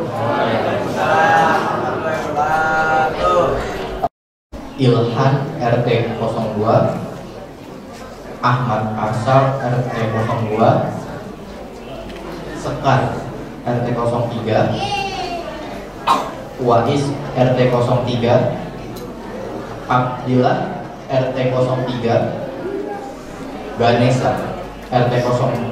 Ilhan RT 02, Ahmad Asar RT 02, Sekar RT 03, Wais RT 03, Abdillah RT 03, Ganesha RT 04,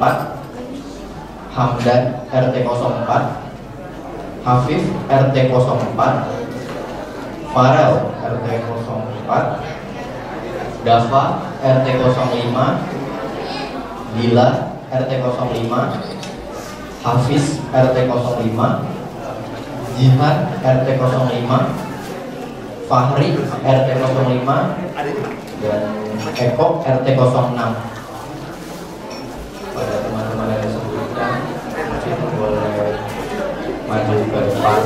Hamdan RT 04, Hafif RT 04, Farel RT 04, Dafa RT 05, Dila RT 05, Hafiz RT 05, Jihan RT 05, Fahri RT 05, dan Eko RT 06. Pada teman-teman yang disebutkan, mungkin boleh maju ke depan.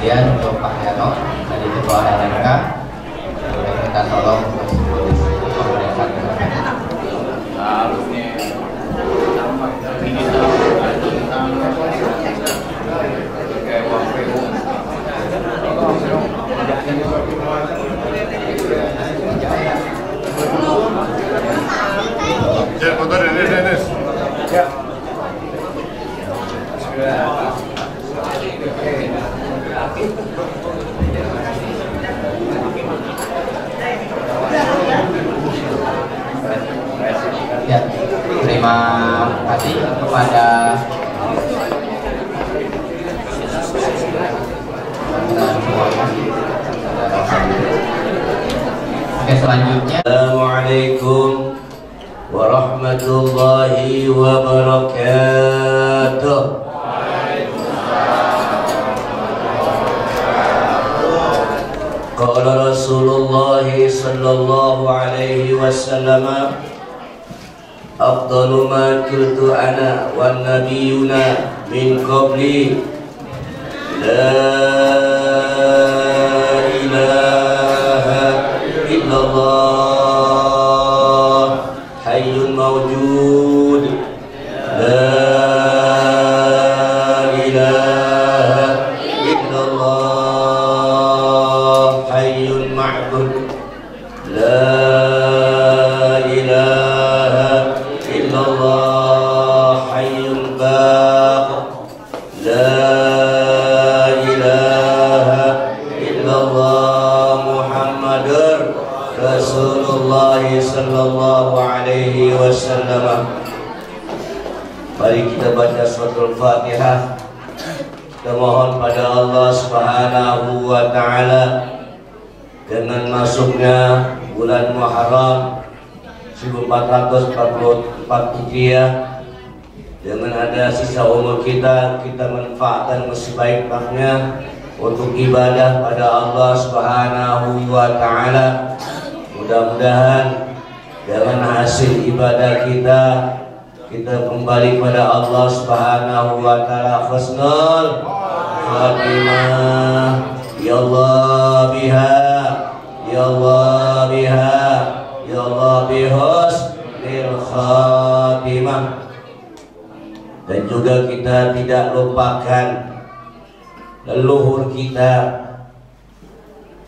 Kemudian untuk Pak Heno dari Ketua LMK, boleh minta tolong pemeriksaan. Ya, motor ini. Ya. Ya, terima kasih kepada Oke, selanjutnya. Assalamualaikum warahmatullahi wabarakatuh. Qala Rasulullah sallallahu alaihi wasallam, afdalu ma qultu ana wan nabiyuna min qabli, la ilaha illallah hayyun mawjud, la ilaha illallah hayyun ma'bud, la ilaha illallah hayyun baq, la ilaha Ta'ala dengan masuknya bulan Muharram 1444 Hijriah, dengan ada sisa umur kita manfaatkan sebaik-baiknya untuk ibadah pada Allah Subhanahu wa Ta'ala. Mudah-mudahan dengan hasil ibadah kita kembali pada Allah Subhanahu wa Ta'ala husnul khatimah. Ya Allah biha, ya Allah biha, ya Allah bihusnil khatimah. Dan juga kita tidak lupakan leluhur kita,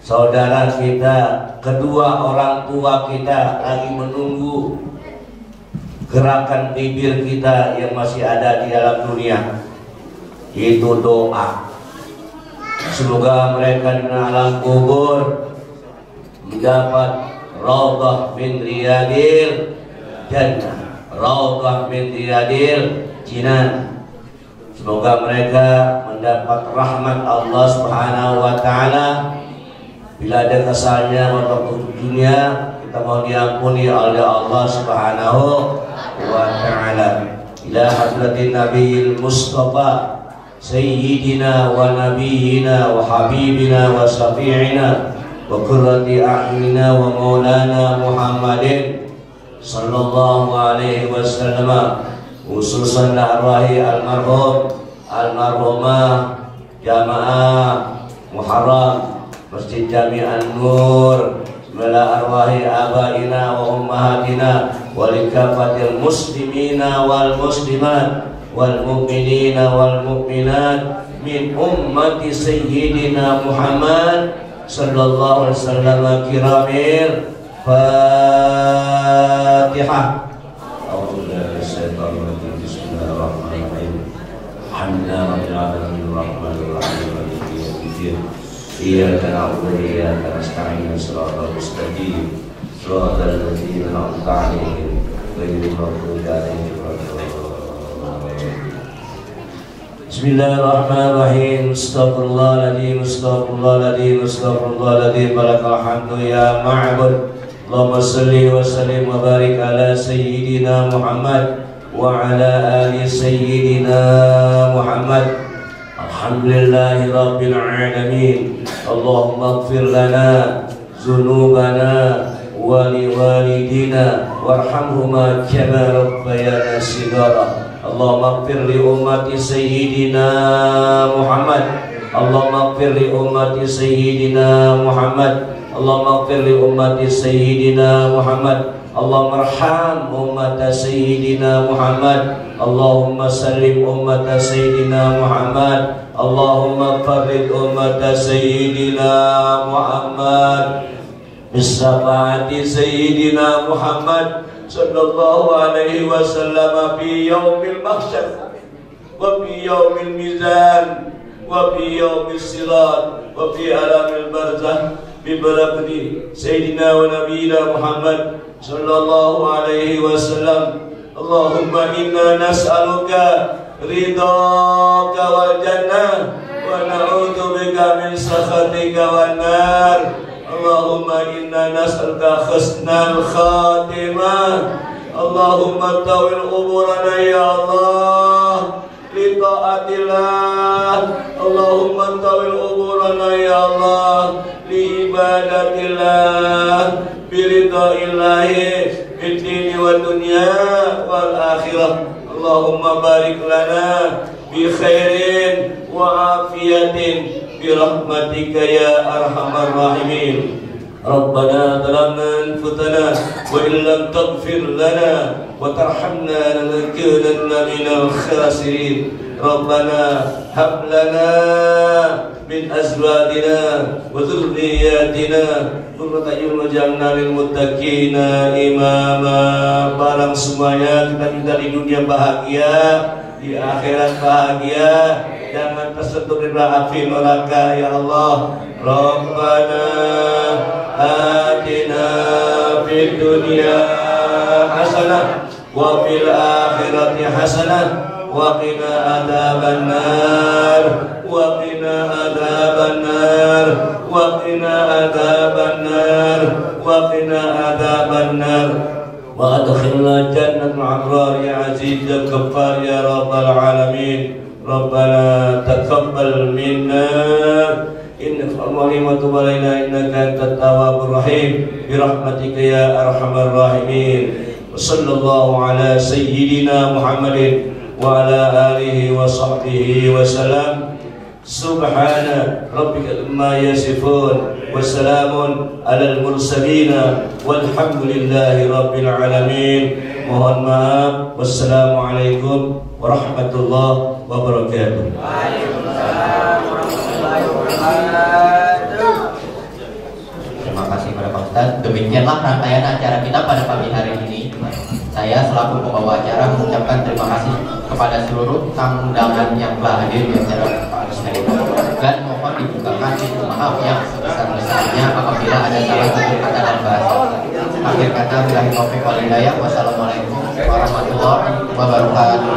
saudara kita, kedua orang tua kita lagi menunggu gerakan bibir kita yang masih ada di dalam dunia, itu doa. Semoga mereka di alam kubur mendapat raudhah min riyadil jannah, raudhah min riyadil jinan. Semoga mereka mendapat rahmat Allah Subhanahu wa Ta'ala. Bila ada kesalahannya waktu dunia, kita mau diampuni oleh Allah Subhanahu wa Ta'ala. Ila hadratin Nabiyil Mustafa Sayyidina wa Nabiyina wa Habibina wa Syafi'ina wa qurrati a'yunina wa maulana Muhammadin sallallahu alaihi wasallam, khususan arwahi almarhumah jamaah Muharram Masjid Jami'an Nur, mala arwahi abaina wa ummahatina wa likafatil muslimina wal muslimat wal mu'minina wal mu'minat min ummati sayyidina Muhammad sallallahu alaihi wasallam kiramil Fatihah. Bismillahirrahmanirrahim. Alhamdulillahirabbil alamin maliki yaumiddin. Iyyaka na'budu wa iyyaka nasta'in. Shiratal mustaqim. Shiratal ladzina an'amta 'alaihim ghairil maghdubi 'alaihim waladdallin. Bismillahirrahmanirrahim. Astaghfirullahaladzim, astaghfirullahaladzim, astaghfirullahaladzim. Balakal hamdu ya ma'bud. Allahumma salli wa sallim wa barik ala sayyidina Muhammad wa ala ali sayyidina Muhammad. Alhamdulillahi rabbil alamin. Allahumma ighfir lana dzunubana wa liwalidina warhamhuma kama rabbayana shighara. Allahumma ighfir li ummati sayyidina Muhammad. Allahumma ighfir li ummati sayyidina Muhammad. Allahumma ighfir li ummati sayyidina Muhammad. Allahumma arham ummata sayyidina Muhammad. Allahumma sallim ummata sayyidina Muhammad. Allahumma farrid ummata sayyidina Muhammad bisyafaati sayyidina Muhammad sallallahu alaihi wasallam fi yaumil mahsyar wa fi yaumil mizan wa fi yaumil sirat wa fi alamil barzakh bi barakati sayyidina wa nabiyina Muhammad sallallahu alaihi wasallam. Allahumma inna nas'aluka ridhaka wal jannah wa na'udzu bika min sakhatika wan nar. Allahumma inna nas'aluka husnal khatimah. Allahumma tawil umurana ya Allah li ta'atillah. Allahumma tawil umurana ya Allah li ibadatillah bi ridaillahi fid dini wad dunya wal akhirah. Allahumma barik lana bi khairin wa afiyatin bi rahmatika ya arhamar rahimin. Rabbana zalamna anfusana wa in lam taghfir lana wa tarhamna lanakunanna minal khasirin. Rabbana hab lana min azwajina wa dhurriyyatina qurrata a'yun waj'alna lil muttaqina imama. Barang semuanya kita minta di dunia bahagia, di akhirat bahagia, jangan tersentuh dengan api neraka ya Allah. Rabbana atina fid dunya hasanah wa fil akhirati hasanah wa qina adzabannar wa qina adzabannar وأدخلنا جنة الأبرار يا عزيز يا غفار يا رب العالمين. ربنا تقبل منا إنك الرحيم وتب علينا إنك أنت التواب الرحيم برحمتك يا أرحم الراحمين. وصلى الله على سيدنا محمد وعلى آله وصحبه وسلم. سبحان ربك ما يصفون وسلام على المرسلين والحمد لله رب العالمين. Mohon maaf. Wassalamualaikum warahmatullahi wabarakatuh. Waalaikumsalam warahmatullahi wabarakatuh. Terima kasih kepada Pak Ustadz. Demikianlah rangkaian acara kita pada pagi hari ini. Saya selaku pembawa acara mengucapkan terima kasih kepada seluruh tamu undangan yang telah hadir di acara Pak Ustadz ini, dan mohon dibukakan pintu maaf yang sebesar-besarnya apabila ada salah tutur kata dan bahasa. Akhir kata, billahi taufiq wal hidayah. Wassalamualaikum warahmatullahi wabarakatuh.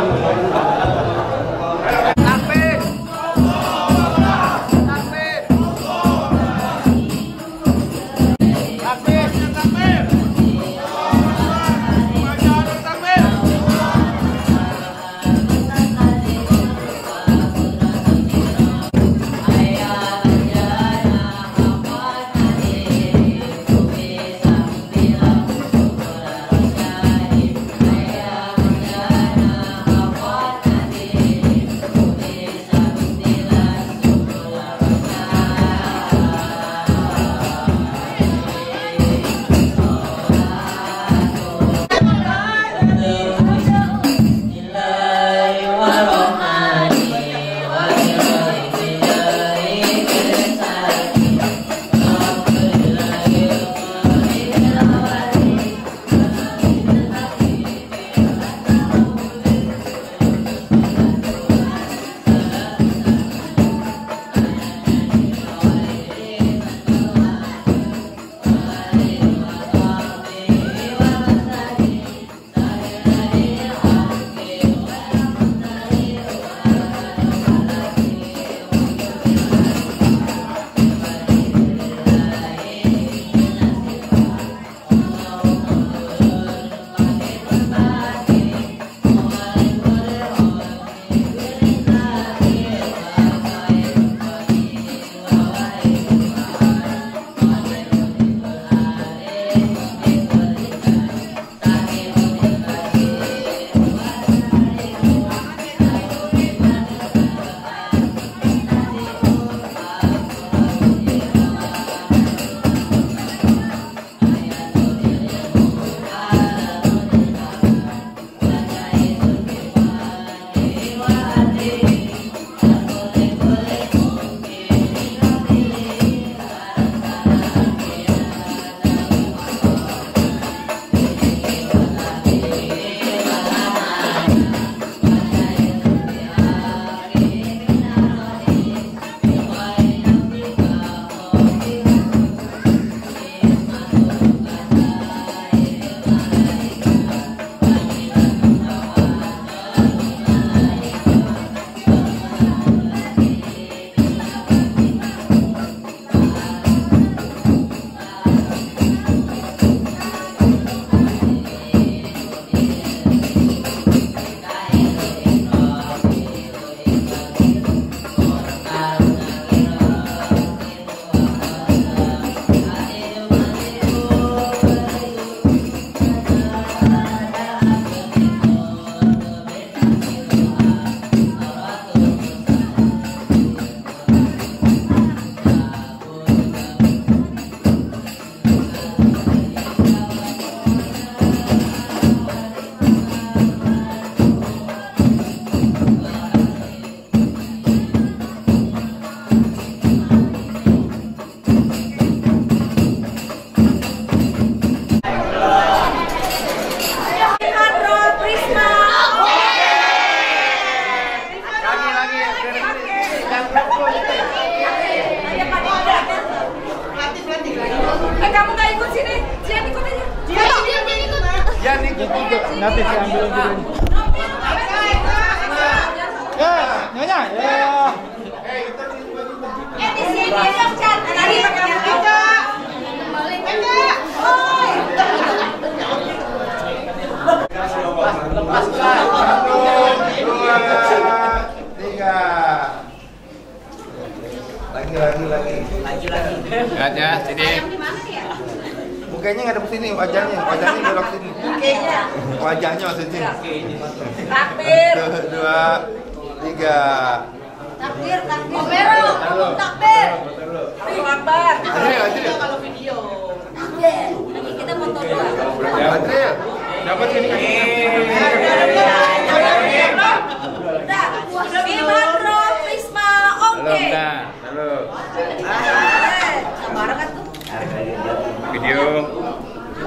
Kamu nggak ikut sini? Jian ikut aja. Jian ikut. Jian ikut juga. Nanti saya ambil dulu. Ya, nyonya. Ya. Di sini dong, Chan. Tadi pakai kita. Balik aja. Oi. Lihat ya, sini. Mukanya ngadep sini, wajahnya belok sini. Wajahnya maksudnya. Takbir. 1, 2, 3. Takbir. Omero, takbir. Allahu Akbar. Adril. Kalau video. Takbir. Nanti kita foto dulu. Adril. Dapat sini. Imandro, Prisma, oke. Halo. Sabar kan tuh. Video.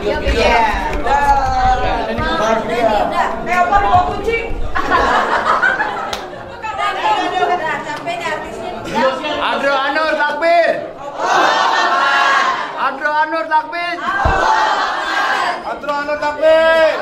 Iya. Udah. Kayak apa bawa kucing? Udah, sampai nih artisnya. Adro Anur takbir. Adro Anur takbir. Adro Anur takbir.